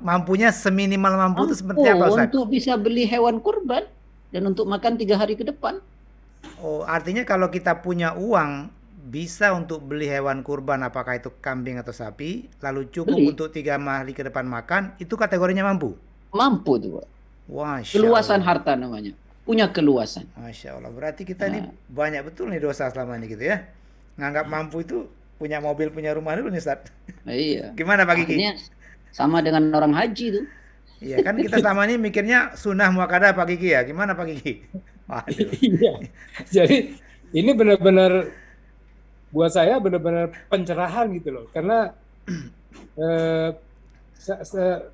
Mampunya seminimal mampu itu seperti apa, Ustaz? Untuk bisa beli hewan kurban dan untuk makan 3 hari ke depan. Oh, artinya kalau kita punya uang bisa untuk beli hewan kurban, apakah itu kambing atau sapi, lalu cukup untuk 3 hari ke depan makan, itu kategorinya mampu? Mampu tuh, Pak. Keluasan harta namanya. Punya keluasan. Masya Allah. Berarti kita ini banyak betul nih dosa selama ini gitu ya. Nganggap mampu itu punya mobil, punya rumah dulu nih, Ustaz. Iya. Gimana Pak Kiki? Sama dengan orang haji tuh. Iya, kan kita selama ini mikirnya sunnah muakkadah Pak Kiki ya. Gimana Pak Kiki? Waduh. Iya. Jadi ini benar-benar buat saya benar-benar pencerahan gitu loh. Karena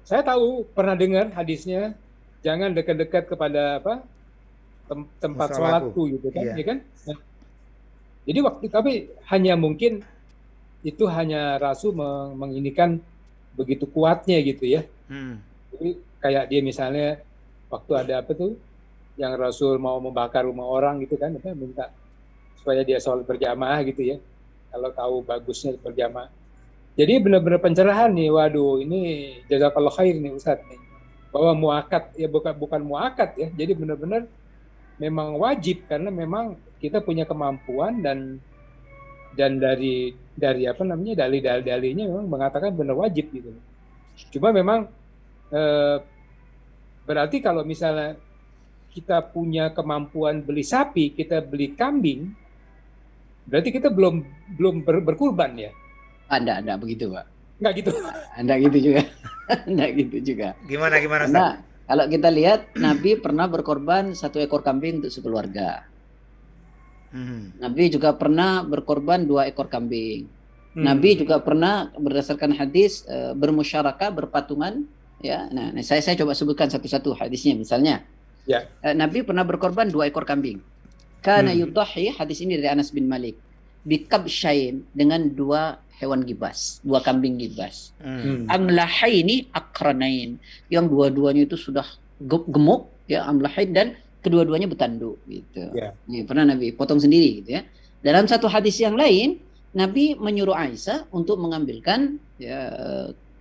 saya tahu, pernah dengar hadisnya, jangan dekat-dekat kepada tempat sholatku gitu kan, ya kan? Nah, jadi tapi hanya mungkin itu hanya Rasul menginikan begitu kuatnya gitu ya. Jadi kayak dia misalnya waktu ada yang Rasul mau membakar rumah orang gitu kan, minta supaya dia sholat berjamaah gitu ya. Kalau tahu bagusnya berjamaah. Jadi benar-benar pencerahan nih. Waduh, ini jazakallah khair nih Ustadz nih. Bahwa muakat ya bukan muakat ya. Jadi benar-benar memang wajib karena memang kita punya kemampuan dan dari dalil-dalilnya memang mengatakan benar wajib gitu. Cuma memang berarti kalau misalnya kita punya kemampuan beli sapi, kita beli kambing, berarti kita belum berkurban ya? Anda begitu, Pak. Enggak gitu. Anda gitu juga. Enggak gitu juga. Gimana Ustaz? Kalau kita lihat Nabi pernah berkorban 1 ekor kambing untuk sekeluarga. Nabi juga pernah berkorban 2 ekor kambing. Nabi juga pernah berdasarkan hadis bermusyarakah, berpatungan ya. Nah, saya coba sebutkan satu-satu hadisnya misalnya. Ya. Nabi pernah berkorban 2 ekor kambing. Kana yudahi, hadis ini dari Anas bin Malik. Bikabsyain, dengan 2 hewan gibas, 2 kambing gibas. Amlahaini akranain, yang dua-duanya itu sudah gemuk ya, amlahain, dan kedua-duanya bertanduk gitu. Ini pernah Nabi potong sendiri gitu ya. Dalam satu hadis yang lain, Nabi menyuruh Aisyah untuk mengambilkan ya,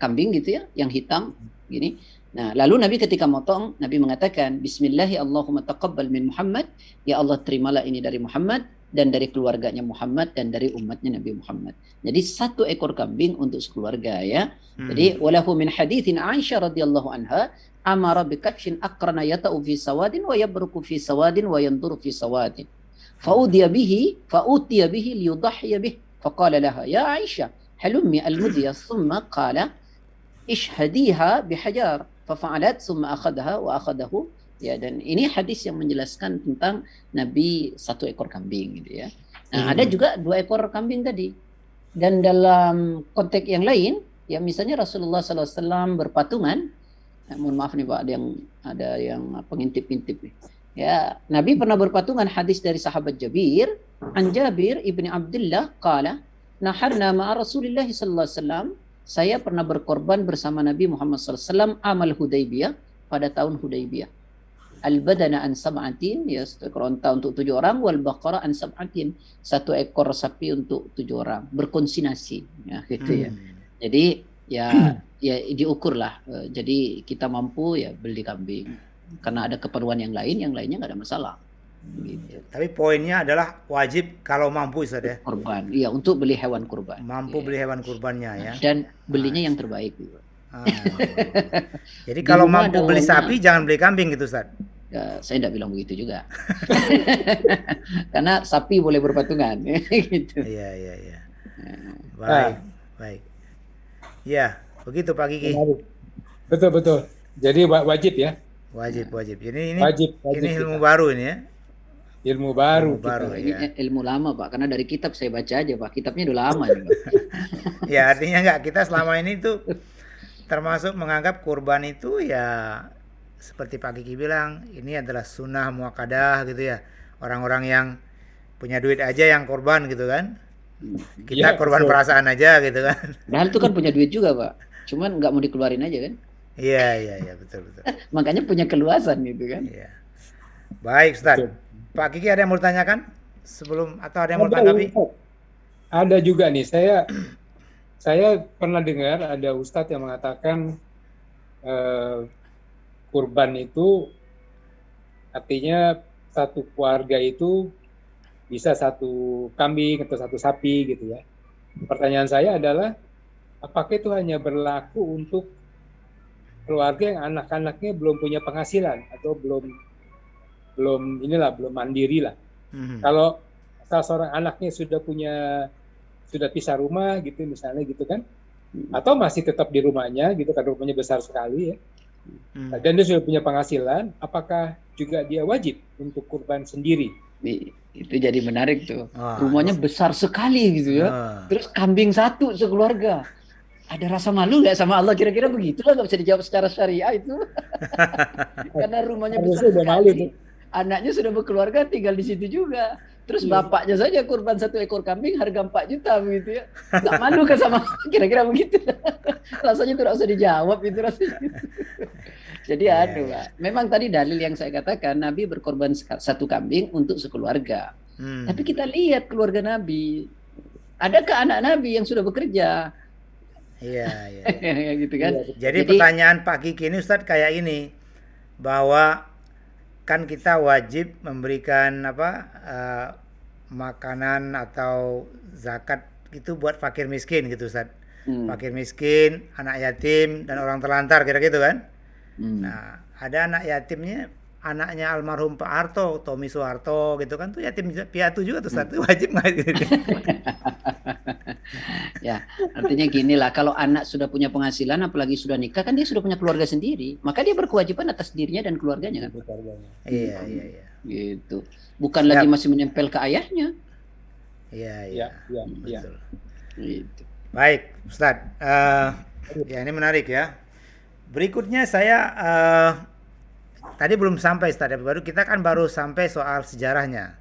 kambing gitu ya, yang hitam gini. Nah, lalu Nabi ketika motong, Nabi mengatakan, Bismillahi Allahumma taqabbal min Muhammad, ya Allah terimalah ini dari Muhammad dan dari keluarganya Muhammad dan dari umatnya Nabi Muhammad. Jadi 1 ekor kambing untuk sekeluarga ya. Jadi walahu min haditsin Aisyah radhiyallahu anha amara bikabshin aqrana yata'u fi sawadin wa yabruku fi sawadin wa yanduru fi sawadin. Fa'utiya bihi liyudahhiya bih. Faqala laha ya Aisyah halummi al-mudya thumma qala ishhadiha bihajar. ففعلت ثم أخذها وأخذه Ya, dan ini hadis yang menjelaskan tentang Nabi 1 ekor kambing gitu ya. Nah, ada juga 2 ekor kambing tadi. Dan dalam konteks yang lain, ya misalnya Rasulullah SAW berpatungan. Mohon maaf nih Pak, ada yang pengintip-intip nih. Ya, Nabi pernah berpatungan, hadis dari sahabat Jabir, an Jabir ibni Abdullah qala, naharna ma'a Rasulillah sallallahu alaihi wasallam. Saya pernah berkorban bersama Nabi Muhammad sallallahu alaihi wasallam amal Hudaybiyah, pada tahun Hudaybiyah. Al-badana an sab'atin, ya 1 ekor unta untuk 7 orang, wal baqara an sab'atin, 1 ekor sapi untuk 7 orang. Berkonsinasi, ya gitu ya. Jadi ya diukurlah. Jadi kita mampu ya beli kambing. Karena ada keperluan yang lainnya nggak ada masalah. Gitu. Tapi poinnya adalah wajib kalau mampu Ustaz ya. Korban, iya, untuk beli hewan kurban. Mampu beli hewan kurbannya ya. Dan belinya yang terbaik. Jadi kalau mampu beli sapi jangan beli kambing gitu Ustaz. Ya, saya tidak bilang begitu juga. Karena sapi boleh berpatungan. Gitu. Iya. Baik. Ya, begitu Pak Kiki. Betul. Jadi wajib ya. Wajib. Ini Wajib ini ilmu kita. baru ini ya. Ilmu baru. Ini ilmu lama Pak, karena dari kitab saya baca aja Pak. Kitabnya udah lama nih, Pak. Ya, artinya enggak, kita selama ini tuh termasuk menganggap kurban itu ya seperti Pak Kiki bilang, ini adalah sunnah muakkadah gitu ya. Orang-orang yang punya duit aja yang kurban gitu kan. Kita kurban perasaan aja gitu kan. Padahal itu kan punya duit juga Pak. Cuman nggak mau dikeluarin aja kan. Iya, betul. Makanya punya keluasan gitu kan. Iya. Baik, Ustaz. Pak Kiki ada yang mau ditanyakan sebelum, atau ada yang mau tanggapi? Ada juga nih, saya pernah dengar ada Ustadz yang mengatakan kurban itu artinya satu keluarga itu bisa 1 kambing atau 1 sapi gitu ya. Pertanyaan saya adalah, apakah itu hanya berlaku untuk keluarga yang anak-anaknya belum punya penghasilan atau belum mandiri lah. Kalau salah seorang anaknya sudah pisah rumah gitu misalnya gitu kan, atau masih tetap di rumahnya gitu karena rumahnya besar sekali ya, dan dia sudah punya penghasilan, apakah juga dia wajib untuk kurban sendiri? Itu jadi menarik tuh. Rumahnya besar sekali gitu ya. Terus kambing 1 sekeluarga. Ada rasa malu nggak sama Allah? Kira-kira begitulah, nggak bisa dijawab secara syariah itu. Karena rumahnya besar sekali. Anaknya sudah berkeluarga, tinggal di situ juga. Terus bapaknya saja kurban 1 ekor kambing harga 4 juta begitu ya. Nggak malu kan sama, kira-kira begitu. Rasanya tidak usah dijawab itu rasanya. Jadi Pak. Memang tadi dalil yang saya katakan, Nabi berkorban 1 kambing untuk sekeluarga. Tapi kita lihat keluarga Nabi. Adakah anak Nabi yang sudah bekerja? Iya. Gitu kan. Jadi pertanyaan Pak Kiki ini Ustadz kayak ini, bahwa kan kita wajib memberikan makanan atau zakat itu buat fakir miskin gitu Ustaz. Fakir miskin, anak yatim dan orang terlantar kira-kira gitu kan. Nah, ada anak yatimnya, anaknya almarhum Pak Harto, Tommy Soeharto gitu kan, tuh yatim piatu juga tuh Ustaz. Wajib nggak gitu? Ya, artinya gini lah, kalau anak sudah punya penghasilan, apalagi sudah nikah, kan dia sudah punya keluarga sendiri, maka dia berkewajiban atas dirinya dan keluarganya kan. Iya. Gitu. Bukan lagi masih menempel ke ayahnya. Iya. Betul. Gitu. Baik, Ustaz. Ya ini menarik ya. Berikutnya saya tadi belum sampai Ustaz, kita baru sampai soal sejarahnya.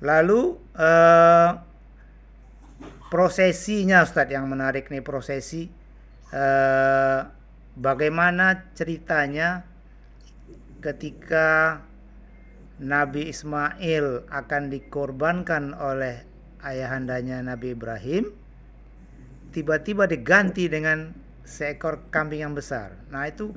Lalu prosesinya Ustadz, yang menarik nih prosesi, bagaimana ceritanya ketika Nabi Ismail akan dikorbankan oleh ayahandanya Nabi Ibrahim, tiba-tiba diganti dengan seekor kambing yang besar. Nah itu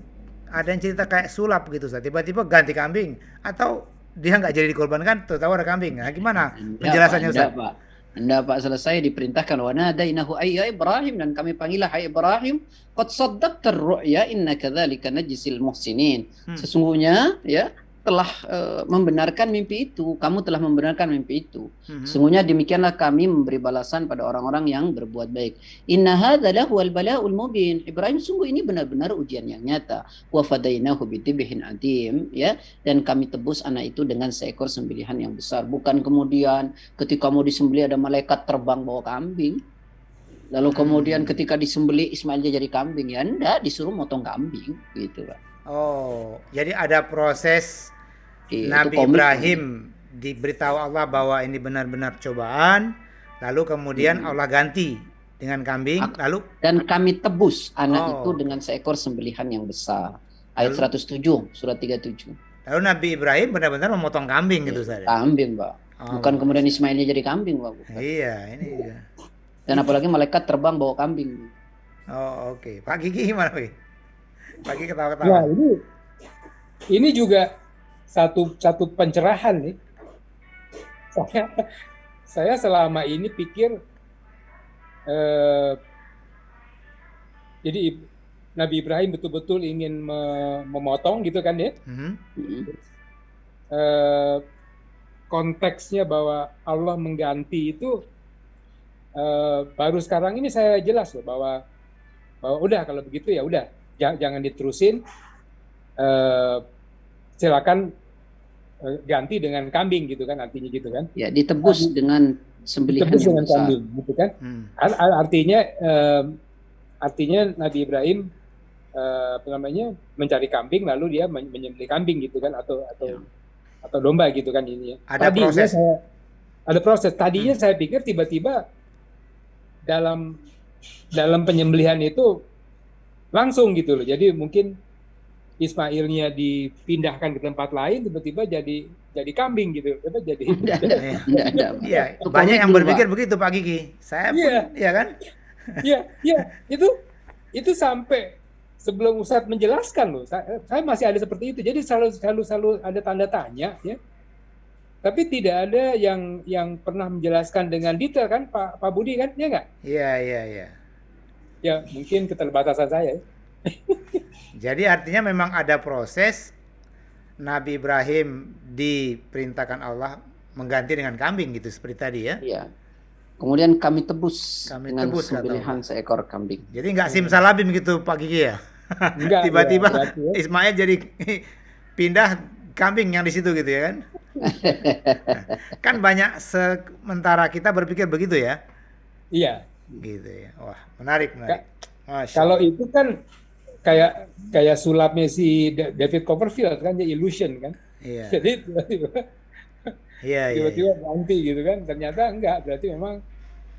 ada yang cerita kayak sulap gitu Ustadz, tiba-tiba ganti kambing, atau dia nggak jadi dikorbankan, tahu ada kambing. Nah gimana penjelasannya Ustadz? Anda Pak, selesai diperintahkan wa nadainahu ayya Ibrahim, dan kami panggillah hai Ibrahim, qad saddaqta ar-ru'ya inna kadzalika najzil muhsinin. Sesungguhnya ya telah membenarkan mimpi itu, kamu telah membenarkan mimpi itu. Mhm. Sesungguhnya demikianlah kami memberi balasan pada orang-orang yang berbuat baik. Inna hadza lahuwal bala'ul mubin. Ibrahim, sungguh ini benar-benar ujian yang nyata. Wa fadainahu bidibhin adim, ya, dan kami tebus anak itu dengan seekor sembelihan yang besar. Bukan kemudian ketika mau disembelih ada malaikat terbang bawa kambing. Lalu kemudian ketika disembelih Ismail jadi kambing, ya enggak, disuruh motong kambing gitu, Pak. Oh, jadi ada proses Itu Nabi komitmen. Ibrahim diberitahu Allah bahwa ini benar-benar cobaan, lalu kemudian Allah ganti dengan kambing, lalu Dan kami tebus anak Oh. itu dengan seekor sembelihan yang besar. Ayat Lalu? 107, surat 37. lalu Nabi Ibrahim benar-benar memotong kambing gitu saja. Kambing, Pak. Oh. Bukan kemudian Ismailnya jadi kambing, Pak. Bukan. Iya, ini juga. Dan apalagi malaikat terbang bawa kambing. Oh, oke. Pak Gigi gimana, Pak? Pak Gigi Ya, ketawa-ketawa. ini juga satu pencerahan nih. Saya selama ini pikir jadi Nabi Ibrahim betul-betul ingin memotong gitu kan ya. Konteksnya bahwa Allah mengganti itu baru sekarang ini saya jelas loh bahwa udah kalau begitu ya udah jangan diterusin, silakan ganti dengan kambing gitu kan, artinya gitu kan. Ya, ditebus dengan sembelihan Ditebus yang dengan besar. kambing gitu kan. Artinya Nabi Ibrahim mencari kambing lalu dia menyembelih kambing gitu kan, atau domba gitu kan ini ya. Ada proses. Ada proses. Tadinya saya pikir tiba-tiba dalam penyembelihan itu langsung gitu loh. Jadi mungkin Ismailnya dipindahkan ke tempat lain, tiba-tiba jadi kambing gitu. Jadi Enggak ada. Iya, Itu banyak yang komik dulu, berpikir Pak. begitu Pak Gigi. Saya pun, Iya. iya kan? Iya, itu sampai sebelum Ustadz menjelaskan loh. Saya masih ada seperti itu. Jadi selalu ada tanda tanya ya. Tapi tidak ada yang pernah menjelaskan dengan detail kan Pak Budi kan? Ya nggak? Iya. Ya mungkin keterbatasan saya. Jadi artinya memang ada proses Nabi Ibrahim diperintahkan Allah mengganti dengan kambing gitu seperti tadi ya. Iya. Kemudian kami tebus Kami dengan tebus, kata sembelihan Allah. seekor kambing. Jadi nggak simsalabim gitu Pak Gigi ya. Enggak, Tiba-tiba ya, berarti ya. Ismail jadi pindah kambing yang di situ gitu ya kan. Kan banyak sementara kita berpikir begitu ya. Iya. Gitu ya. Wah, menarik. Masya Kalau Allah. itu kan kayak sulapnya si David Copperfield kan, ya illusion kan. Iya. Jadi tiba-tiba Iya. ganti gitu kan. Ternyata enggak, berarti memang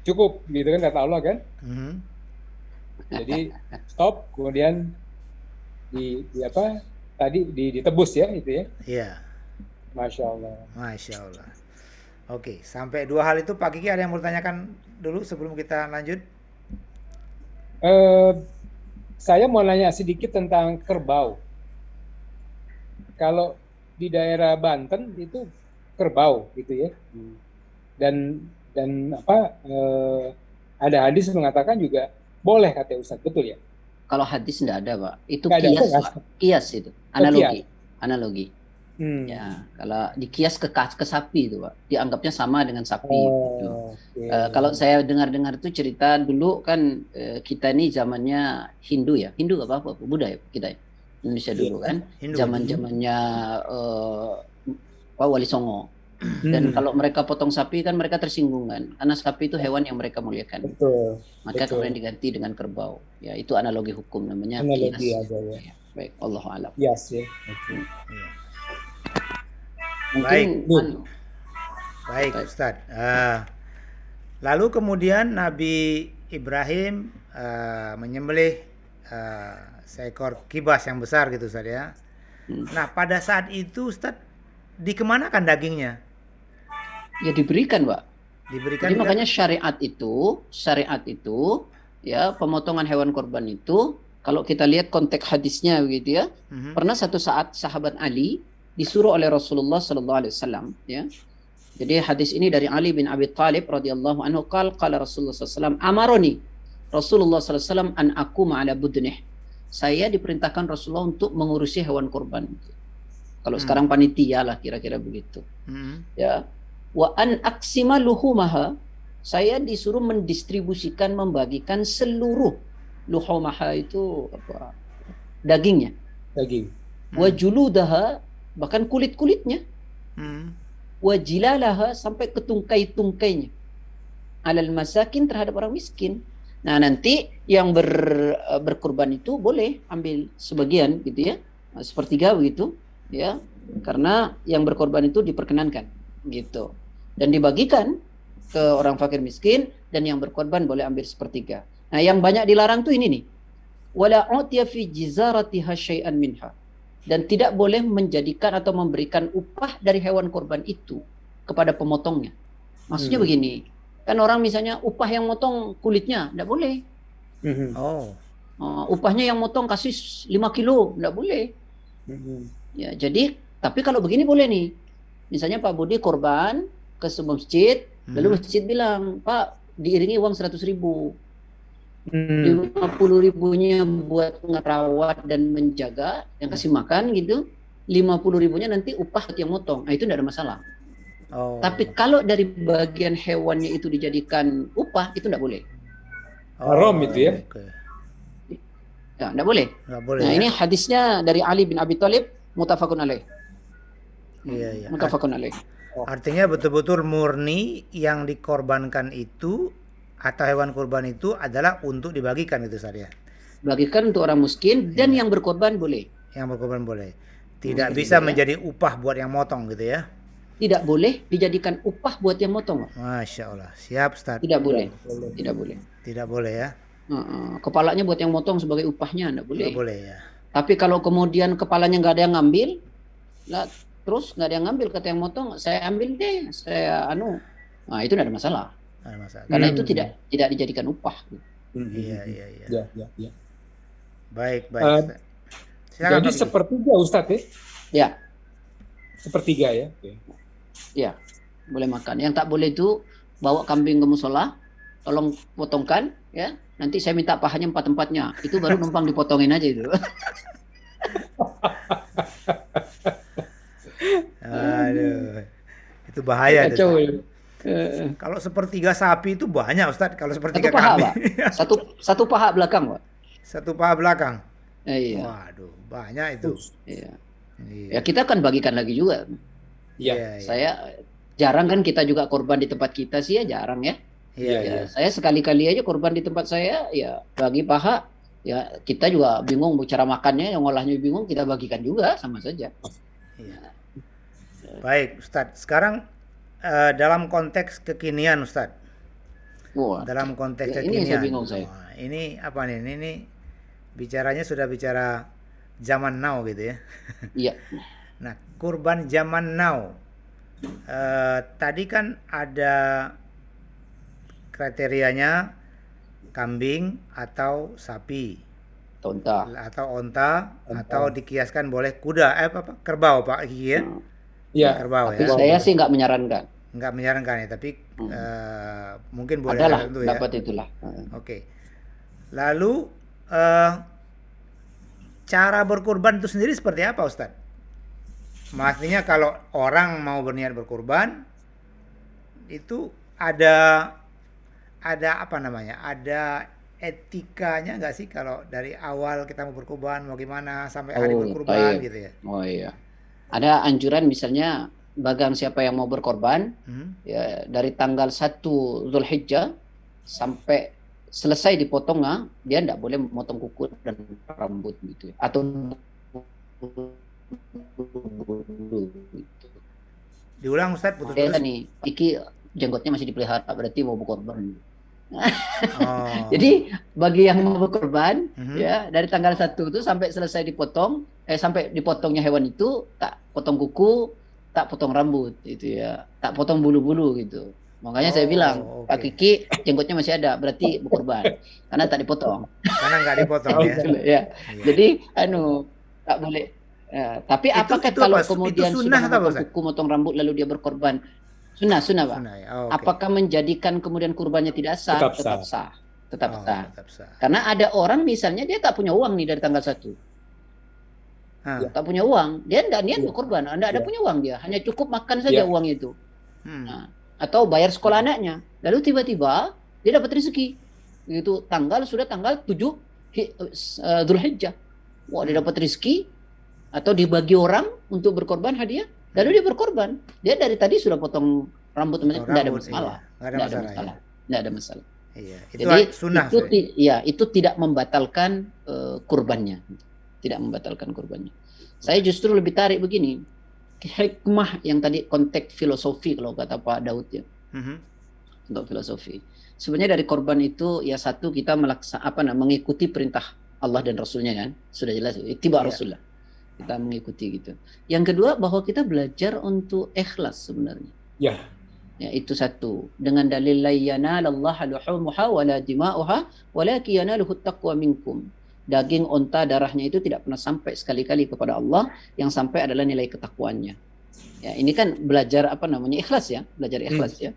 cukup gitu kan kata Allah kan. Mhm. Jadi stop, kemudian ditebus ya itu ya. Iya. Masya Allah. Masya Allah. Oke, sampai dua hal itu Pak Kiki ada yang mau ditanyakan dulu sebelum kita lanjut? Saya mau nanya sedikit tentang kerbau. Kalau di daerah Banten itu kerbau gitu ya. Dan ada hadis mengatakan juga boleh kata Ustaz, betul ya? Kalau hadis enggak ada, Pak. Itu Nggak ada, kias, Pak. Pak. Kias itu. Analogi. Ya, kalau dikias ke sapi itu, Pak. Dianggapnya sama dengan sapi gitu. Oke. Kalau saya dengar-dengar itu cerita dulu kan kita ini zamannya Hindu ya. Hindu apa Buddha ya kita ya. Indonesia dulu kan. Hindu. Zaman-zamannya Wali Songo. Dan kalau mereka potong sapi kan mereka tersinggung kan. Karena sapi itu hewan yang mereka muliakan. Betul. Maka betul. kemudian diganti dengan kerbau. Ya, itu analogi hukum namanya Analogi kias. aja ya. Ya, baik, Allahu a'lam. Yes ya. Oke. Iya. Mungkin Baik, Ustadz. Lalu kemudian Nabi Ibrahim menyembelih seekor kibas yang besar gitu Ustadz ya. Nah, pada saat itu Ustadz dikemanakan dagingnya? ya diberikan, Pak. Diberikan Jadi ke- makanya syariat itu ya pemotongan hewan korban itu kalau kita lihat konteks hadisnya begitu ya. Mhm. Pernah satu saat sahabat Ali disuruh oleh Rasulullah sallallahu alaihi wasallam ya. Jadi hadis ini dari Ali bin Abi Thalib radhiyallahu anhu qala Rasulullah sallallahu alaihi wasallam amaroni Rasulullah sallallahu alaihi wasallam an aquma ala budnih. Saya diperintahkan Rasulullah untuk mengurusi hewan kurban. Kalau sekarang panitia lah kira-kira begitu. Ya. Wa an aksima luhumaha, saya disuruh mendistribusikan, membagikan seluruh luhumaha itu apa? Dagingnya. Daging. Wa juludaha, bahkan kulit-kulitnya. Wa jilalaha, sampai ke tungkai-tungkainya. Alal masakin, terhadap orang miskin. Nah, nanti yang berkurban itu boleh ambil sebagian gitu ya. Sepertiga begitu ya. Karena yang berkorban itu diperkenankan gitu. Dan dibagikan ke orang fakir miskin, dan yang berkorban boleh ambil sepertiga. Nah, yang banyak dilarang tuh ini nih. Wala utiya fi jizaratiha syai'an minha. Dan tidak boleh menjadikan atau memberikan upah dari hewan korban itu kepada pemotongnya. Maksudnya begini, kan orang misalnya upah yang motong kulitnya, tidak boleh. Upahnya yang motong kasih 5 kilo, tidak boleh. Ya, jadi, tapi kalau begini boleh nih. Misalnya Pak Budi korban ke sebuah masjid, lalu masjid bilang, Pak, diiringi uang 100.000. 50.000-nya buat ngerawat dan menjaga, yang kasih makan gitu. 50.000-nya nanti upah yang motong. Nah, itu tidak ada masalah. Tapi kalau dari bagian hewannya itu dijadikan upah, itu tidak boleh. Haram itu ya. Ya, tidak boleh. Nah, ini hadisnya dari Ali bin Abi Thalib, muttafaqun alaih. Iya. Muttafaqun alaih. Artinya betul-betul murni yang dikorbankan itu atau hewan kurban itu adalah untuk dibagikan gitu, Ustaz ya. Bagikan untuk orang miskin, dan yang berkorban boleh. Yang berkorban boleh. Tidak bisa menjadi upah buat yang motong gitu ya. Tidak boleh dijadikan upah buat yang motong. Masya Allah. Siap, Ustaz. Tidak boleh. Tidak boleh. Tidak boleh ya. Kepalanya buat yang motong sebagai upahnya, tidak boleh. Tidak boleh ya. Tapi kalau kemudian kepalanya nggak ada yang ngambil, lah, terus nggak ada yang ngambil, kata yang motong, saya ambil deh, saya nah itu tidak ada masalah. Karena itu tidak dijadikan upah. Iya. Ya. Baik. Jadi sepertiga, Ustadz ya? Ya. Sepertiga ya? Okay. Ya, boleh makan. Yang tak boleh itu bawa kambing ke musola, tolong potongkan, ya. Nanti saya minta pahanya 4-empatnya. Itu baru numpang dipotongin aja itu. Aduh, itu bahaya. Kacau. Kalau sepertiga sapi itu banyak, Ustadz. Kalau sepertiga satu paha, kambing. Pak. Satu paha belakang, Pak. Satu paha belakang. Iya. Waduh, banyak itu. Iya. Ya, kita kan bagikan lagi juga. Iya. Saya jarang kan kita juga korban di tempat kita sih ya, jarang ya. Iya. Saya sekali-kali aja korban di tempat saya, ya bagi paha. Ya, kita juga bingung cara makannya, yang ngolahnya bingung, kita bagikan juga, sama saja. Iya. Baik, Ustadz. Sekarang dalam konteks kekinian, Ustadz. Dalam konteks kekinian. Ini saya bingung saya. Ini apa nih? Ini bicaranya sudah bicara zaman now gitu ya. Iya. Nah, kurban zaman now. Tadi kan ada kriterianya kambing atau sapi. Atau onta. Atau dikiaskan boleh kuda. Kerbau, Pak Gigi ya? Iya. Kerbau tapi ya. Saya sih nggak menyarankan. Nggak menyarankan ya, tapi mungkin boleh adalah itu ya. Dapat itulah. Oke. Lalu cara berkurban itu sendiri seperti apa, Ustadz? Maksudnya kalau orang mau berniat berkurban itu ada apa namanya? Ada etikanya nggak sih kalau dari awal kita mau berkurban mau gimana sampai hari berkurban gitu ya? Oh iya. Ada anjuran misalnya bagang siapa yang mau berkorban ya dari tanggal 1 Zulhijjah sampai selesai dipotong, dia tidak boleh memotong kuku dan rambut gitu atau gitu. Diulang, Ustadz, putus-putus. Nih, iki jenggotnya masih dipelihara, berarti mau berkorban. Jadi bagi yang mau berkorban ya dari tanggal 1 itu sampai selesai dipotong, sampai dipotongnya hewan itu, tak potong kuku, tak potong rambut itu ya, tak potong bulu-bulu gitu. Makanya saya bilang, Pak Kiki jenggotnya masih ada, berarti berkorban karena tak dipotong. Karena nggak dipotong ya. Jadi tak boleh. Ya, tapi apakah kalau kemudian sudah memotong kuku, motong rambut lalu dia berkorban? Sunnah, Pak. Apakah menjadikan kemudian kurbannya tidak sah? Tetap sah. Karena ada orang misalnya dia tak punya uang nih dari tanggal 1. Ah. tak punya uang, dia tidak niat Iya. berkorban, tidak ada Iya. punya uang dia, hanya cukup makan saja Iya. uang itu. Hmm. Nah, atau bayar sekolah anaknya. Lalu tiba-tiba dia dapat rezeki. Itu sudah tanggal 7 Dzulhijjah. Wah, dia dapat rezeki atau dibagi orang untuk berkorban hadiah, lalu dia berkorban. Dia dari tadi sudah potong rambut, Potong tidak ada rambut, masalah. iya. Nggak ada Tidak ada masalah, masalah. ya. Tidak ada masalah. Iya. Itu Jadi sunnah. itu tidak membatalkan kurbannya. Tidak membatalkan kurbannya. Saya justru lebih tarik begini. Hikmah yang tadi konteks filosofi kalau kata Pak Daud ya. Untuk filosofi. Sebenarnya dari korban itu ya satu kita mengikuti perintah Allah dan Rasulnya kan. Sudah jelas ittiba Rasulullah. Kita mengikuti gitu. Yang kedua bahwa kita belajar untuk ikhlas sebenarnya. Ya. Ya itu satu. Dengan dalil la yanalallaha luhumuha wala dima'uha walakin yanaluhu taqwa minkum. Daging onta darahnya itu tidak pernah sampai sekali-kali kepada Allah, yang sampai adalah nilai ketakwaannya. Ya, ini kan belajar ikhlas ya, belajar ikhlas ya.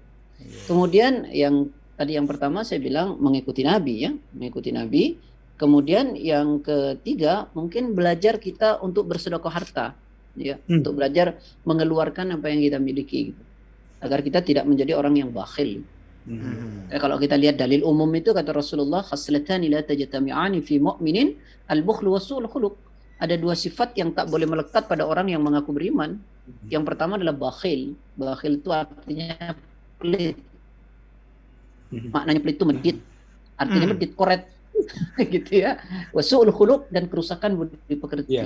Kemudian yang pertama saya bilang mengikuti Nabi ya, mengikuti Nabi. Kemudian yang ketiga mungkin belajar kita untuk bersedekah harta ya, untuk belajar mengeluarkan apa yang kita miliki gitu. Agar kita tidak menjadi orang yang bakhil. Kalau kita lihat dalil umum itu kata Rasulullah, khaslatani la tajtami'ani fi mu'minin al-bukhlu wa su'ul khuluq. Ada dua sifat yang tak boleh melekat pada orang yang mengaku beriman. Yang pertama adalah bakhil. Bakhil itu artinya pelit. Maknanya pelit itu medit. Artinya medit, koret. Gitu ya. Wa su'ul khuluq, dan kerusakan budi pekerti.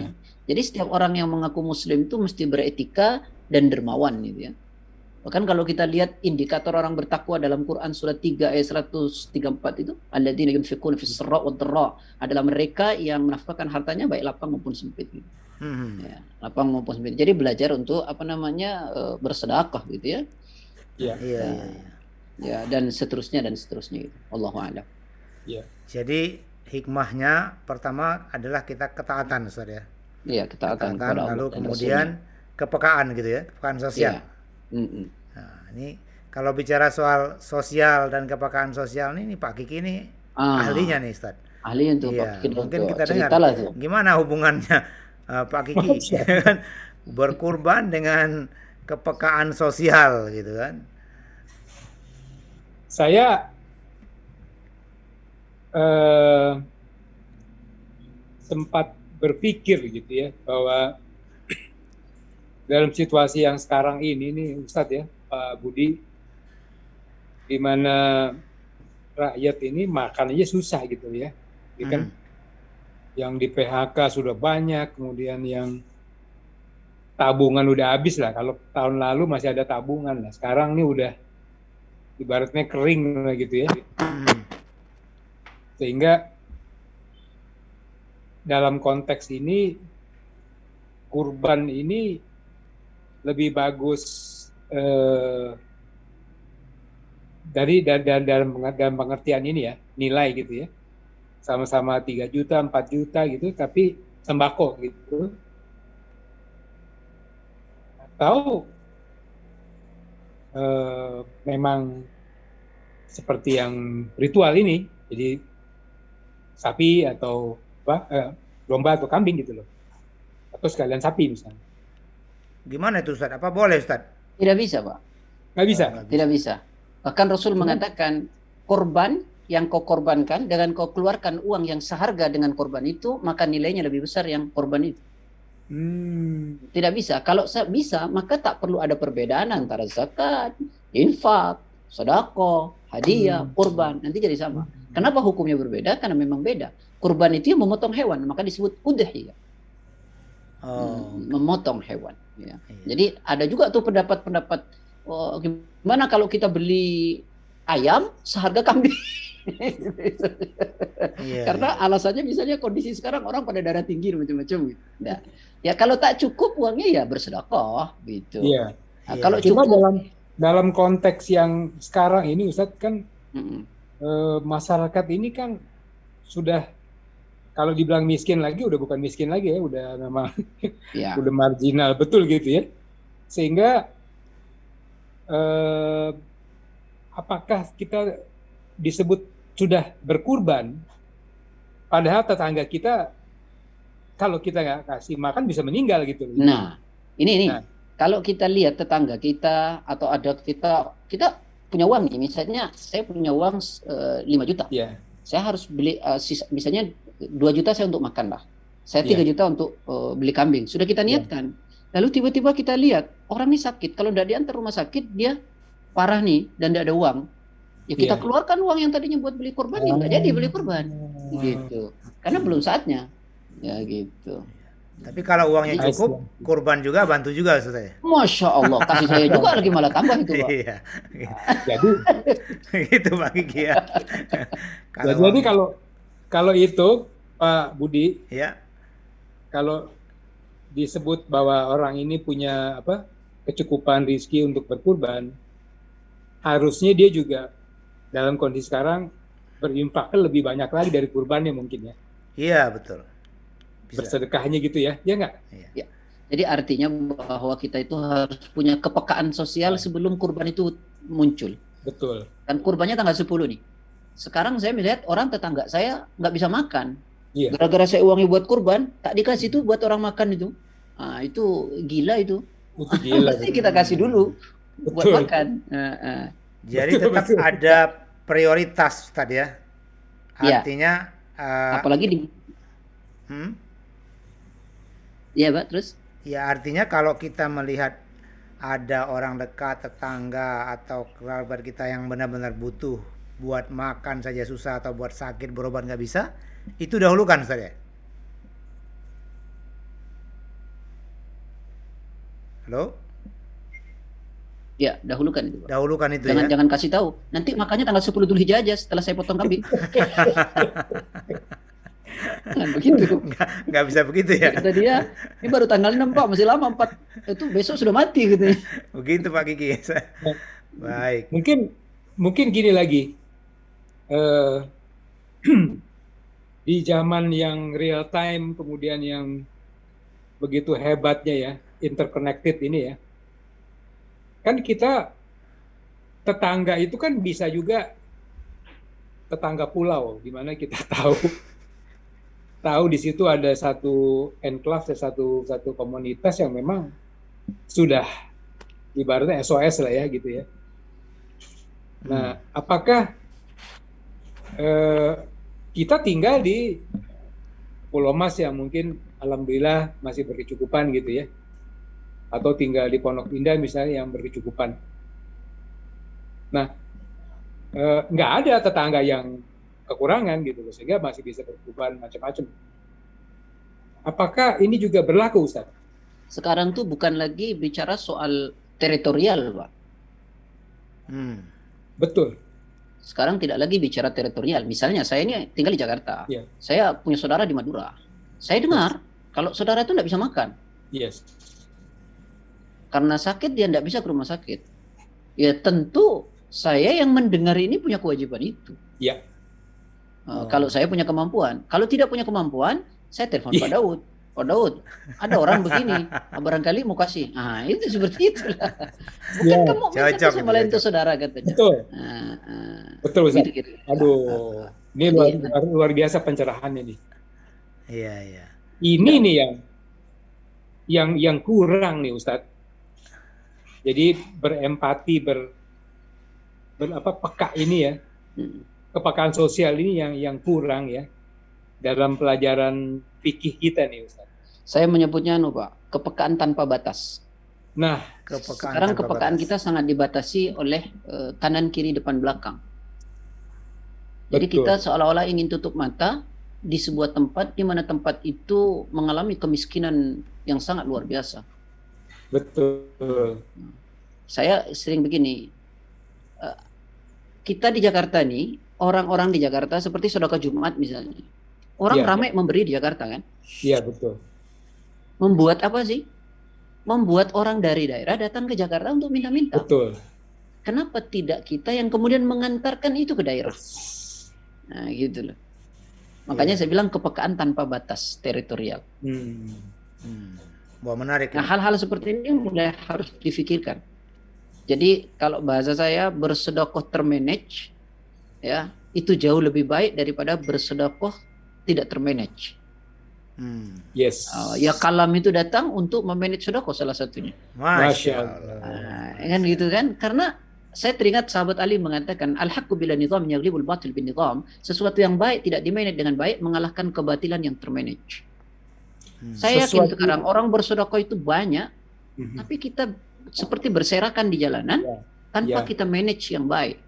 Jadi setiap orang yang mengaku muslim itu mesti beretika dan dermawan gitu ya. Bahkan kalau kita lihat indikator orang bertakwa dalam Quran surat 3 ayat 134 itu, alladzina yunfiquna fis sarra wad dharra, adalah mereka yang menafkahkan hartanya baik lapang maupun sempit gitu. Ya, lapang maupun sempit. Jadi belajar untuk bersedekah gitu ya. Iya. Ya, dan seterusnya gitu. Allahu a'lam. Iya. Jadi hikmahnya pertama adalah kita ketaatan, Ustaz ya. Iya, ketaatan kepada Allah. Lalu kemudian kepekaan gitu ya, kepekaan sosial. Nah, ini kalau bicara soal sosial dan kepekaan sosial ini Pak Kiki ini ahlinya nih, Ustaz. Ahlinya tuh Pak Kiki. Mungkin kita dengar gimana hubungannya Pak Kiki berkurban dengan kepekaan sosial gitu kan. Saya sempat berpikir gitu ya, bahwa dalam situasi yang sekarang ini nih Ustadz ya, Pak Budi, di mana rakyat ini makan aja susah gitu ya. Kan yang di PHK sudah banyak, kemudian yang tabungan udah habis lah. Kalau tahun lalu masih ada tabungan lah, sekarang nih udah ibaratnya kering lah gitu ya. Sehingga dalam konteks ini kurban ini lebih bagus dalam pengertian ini ya, nilai gitu ya, sama-sama 3 juta 4 juta gitu, tapi sembako gitu, atau memang seperti yang ritual ini, jadi sapi atau domba atau kambing gitu loh, atau sekalian sapi misalnya. Gimana itu Ustaz? Apa boleh Ustaz? Tidak bisa Pak. Nggak bisa? Tidak bisa. Bahkan Rasul mengatakan korban yang kau korbankan dengan kau keluarkan uang yang seharga dengan korban itu, maka nilainya lebih besar yang korban itu. Tidak bisa. Kalau bisa, maka tak perlu ada perbedaan antara zakat, infak, sedekah, hadiah, kurban. Nanti jadi sama. Kenapa hukumnya berbeda? Karena memang beda. Kurban itu yang memotong hewan, maka disebut udhiyah. Memotong hewan. Ya. Jadi ada juga tuh pendapat-pendapat, gimana kalau kita beli ayam seharga kambing? Karena alasannya misalnya kondisi sekarang orang pada darah tinggi macam-macam gitu. Nah, ya kalau tak cukup uangnya ya bersedekah gitu. Iya. Nah, kalau cuma cukup dalam konteks yang sekarang ini Ustadz kan masyarakat ini kan sudah, kalau dibilang miskin lagi udah bukan miskin lagi ya, udah memang udah marginal betul gitu ya. Sehingga apakah kita disebut sudah berkurban padahal tetangga kita kalau kita nggak kasih makan bisa meninggal gitu. Nah, ini Nah. kalau kita lihat tetangga kita atau ada kita punya uang nih, misalnya saya punya uang 5 juta. Iya. Saya harus beli misalnya 2 juta saya untuk makan lah. Saya 3 Iya. juta untuk beli kambing. Sudah kita niatkan. Lalu tiba-tiba kita lihat orang ini sakit. Kalau tidak diantar rumah sakit, dia parah nih dan tidak ada uang. Ya kita Iya. keluarkan uang yang tadinya buat beli korban, ya nggak jadi beli korban. Gitu. Karena belum saatnya. Ya gitu. Tapi kalau uangnya cukup, kurban juga bantu juga Ustaz ya. Masya Allah, kasih saya juga lagi malah tambah itu Pak. Iya. Jadi gitu Pak Kiki ya. jadi kalau itu Pak Budi, ya, kalau disebut bahwa orang ini punya kecukupan rezeki untuk berkurban, harusnya dia juga dalam kondisi sekarang berinfak lebih banyak lagi dari kurbannya mungkin ya. Iya betul. Bersedekahnya gitu ya, ya nggak? Ya. Jadi artinya bahwa kita itu harus punya kepekaan sosial sebelum kurban itu muncul. Betul. Dan kurbannya tanggal 10 nih. Sekarang saya melihat orang tetangga saya nggak bisa makan. Iya. Gara-gara saya uangnya buat kurban, tak dikasih itu buat orang makan itu. Nah, itu gila itu. Itu gila. Pasti kita kasih dulu buat makan. Jadi tetap ada prioritas tadi ya. Artinya apalagi di Iya, Pak, terus? Ya, artinya kalau kita melihat ada orang dekat, tetangga atau kerabat kita yang benar-benar butuh buat makan saja susah atau buat sakit berobat nggak bisa, itu dahulukan saja. Halo? Ya, dahulukan itu, Pak. Dahulukan itu jangan, ya. Jangan kasih tahu. Nanti makannya tanggal 10 Dzulhijjah aja setelah saya potong kambing. Nah, begitu. Nggak bisa begitu ya. Kata dia, ini baru tanggal 6 Pak, masih lama 4. Itu besok sudah mati gitu. Begitu Pak Kiki. Baik. Mungkin gini lagi. Di zaman yang real time, kemudian yang begitu hebatnya ya, interconnected ini ya. Kan kita tetangga itu kan bisa juga tetangga pulau, di mana kita tahu di situ ada satu enclave, satu komunitas yang memang sudah ibaratnya SOS lah ya gitu ya. Nah, apakah kita tinggal di Pulau Mas yang mungkin alhamdulillah masih berkecukupan gitu ya, atau tinggal di Pondok Indah misalnya yang berkecukupan. Nah, nggak ada tetangga yang kekurangan gitu loh, sehingga masih bisa berkorban macam-macam. Apakah ini juga berlaku, Ustaz? Sekarang tuh bukan lagi bicara soal teritorial, Pak. Betul. Sekarang tidak lagi bicara teritorial. Misalnya saya ini tinggal di Jakarta. Yeah. Saya punya saudara di Madura. Saya dengar kalau saudara itu tidak bisa makan. Yes. Karena sakit dia tidak bisa ke rumah sakit. Ya tentu saya yang mendengar ini punya kewajiban itu. Iya. Yeah. Kalau saya punya kemampuan. Kalau tidak punya kemampuan, saya telepon Pak Daud. Pak Daud, ada orang begini, barangkali mau kasih. Nah, itu seperti itulah. Bukan kamu bisa sama lain itu saudara katanya. Betul. Betul, Ustaz. Gitu. Aduh, ini luar biasa pencerahannya nih. Iya, iya. Ini nih yang kurang nih, Ustaz. Jadi berempati, peka ini ya. Kepekaan sosial ini yang kurang ya dalam pelajaran fikih kita nih, Ustaz. Saya menyebutnya Pak, kepekaan tanpa batas. Nah, sekarang kepekaan kita sangat dibatasi oleh kanan kiri depan belakang. Jadi kita seolah-olah ingin tutup mata di sebuah tempat di mana tempat itu mengalami kemiskinan yang sangat luar biasa. Betul. Saya sering begini, kita di Jakarta nih, orang-orang di Jakarta seperti sedekah Jumat misalnya. Orang ramai memberi di Jakarta kan? Iya, betul. Membuat apa sih? Membuat orang dari daerah datang ke Jakarta untuk minta-minta. Betul. Kenapa tidak kita yang kemudian mengantarkan itu ke daerah? Nah, gitu loh. Makanya saya bilang kepekaan tanpa batas teritorial. Wah, menarik. Nah, hal-hal seperti ini mulai harus difikirkan. Jadi kalau bahasa saya bersedekah termanage, ya itu jauh lebih baik daripada bersedekah tidak termanage. Yes. Ya kalam itu datang untuk memanage sedekah salah satunya. Masya Allah. Kan gitu kan? Karena saya teringat sahabat Ali mengatakan al-haqqu bila nizam yaghlibul batil bin nizam. Sesuatu yang baik tidak dimanage dengan baik mengalahkan kebatilan yang termanage. Saya yakin sekarang orang bersedekah itu banyak, tapi kita seperti berserakan di jalanan tanpa kita manage yang baik.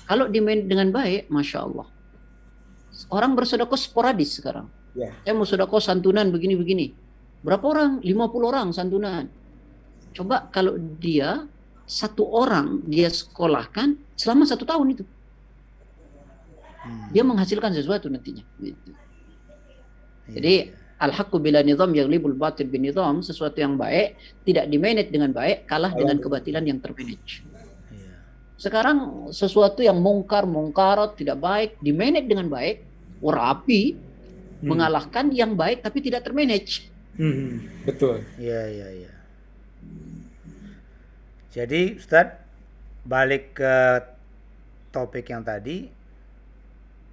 Kalau di manage dengan baik, Masya Allah. Orang bersedekah sporadis sekarang. Saya mau sedekah santunan begini-begini. Berapa orang? 50 orang santunan. Coba kalau dia satu orang dia sekolahkan selama 1 tahun itu. Dia menghasilkan sesuatu nantinya. Gitu. Jadi al-haqqu bila nizam yaghlibul batil bin nizam, sesuatu yang baik tidak dimanage dengan baik kalah dengan kebatilan yang termanage. Sekarang sesuatu yang mungkarat tidak baik dimanage dengan baik, rapi, mengalahkan yang baik tapi tidak termanage. Betul. Iya. Jadi Ustadz, balik ke topik yang tadi,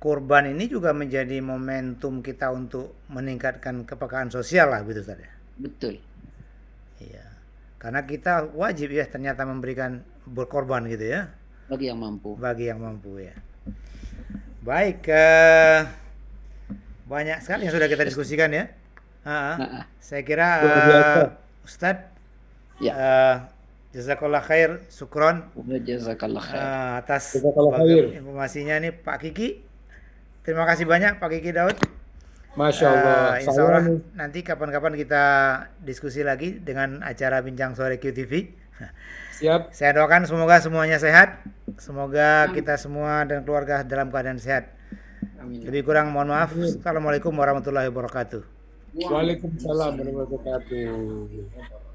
kurban ini juga menjadi momentum kita untuk meningkatkan kepekaan sosial lah, gitu Ustadz ya. Betul. Iya. Karena kita wajib ya ternyata memberikan berkorban gitu ya. Bagi yang mampu. Bagi yang mampu ya. Baik, banyak sekali yang sudah kita diskusikan ya. Saya kira Ustadz, jazakallah khair, syukron Jazakallah khair. atas informasinya nih Pak Kiki. Terima kasih banyak Pak Kiki Daud. Masya Allah. Insya Allah nanti kapan-kapan kita diskusi lagi dengan acara Bincang Sore QTV. Siap. Saya doakan semoga semuanya sehat. Semoga kita semua dan keluarga dalam keadaan sehat. Amin. Lebih kurang mohon maaf. Assalamualaikum warahmatullahi wabarakatuh. Waalaikumsalam warahmatullahi wabarakatuh.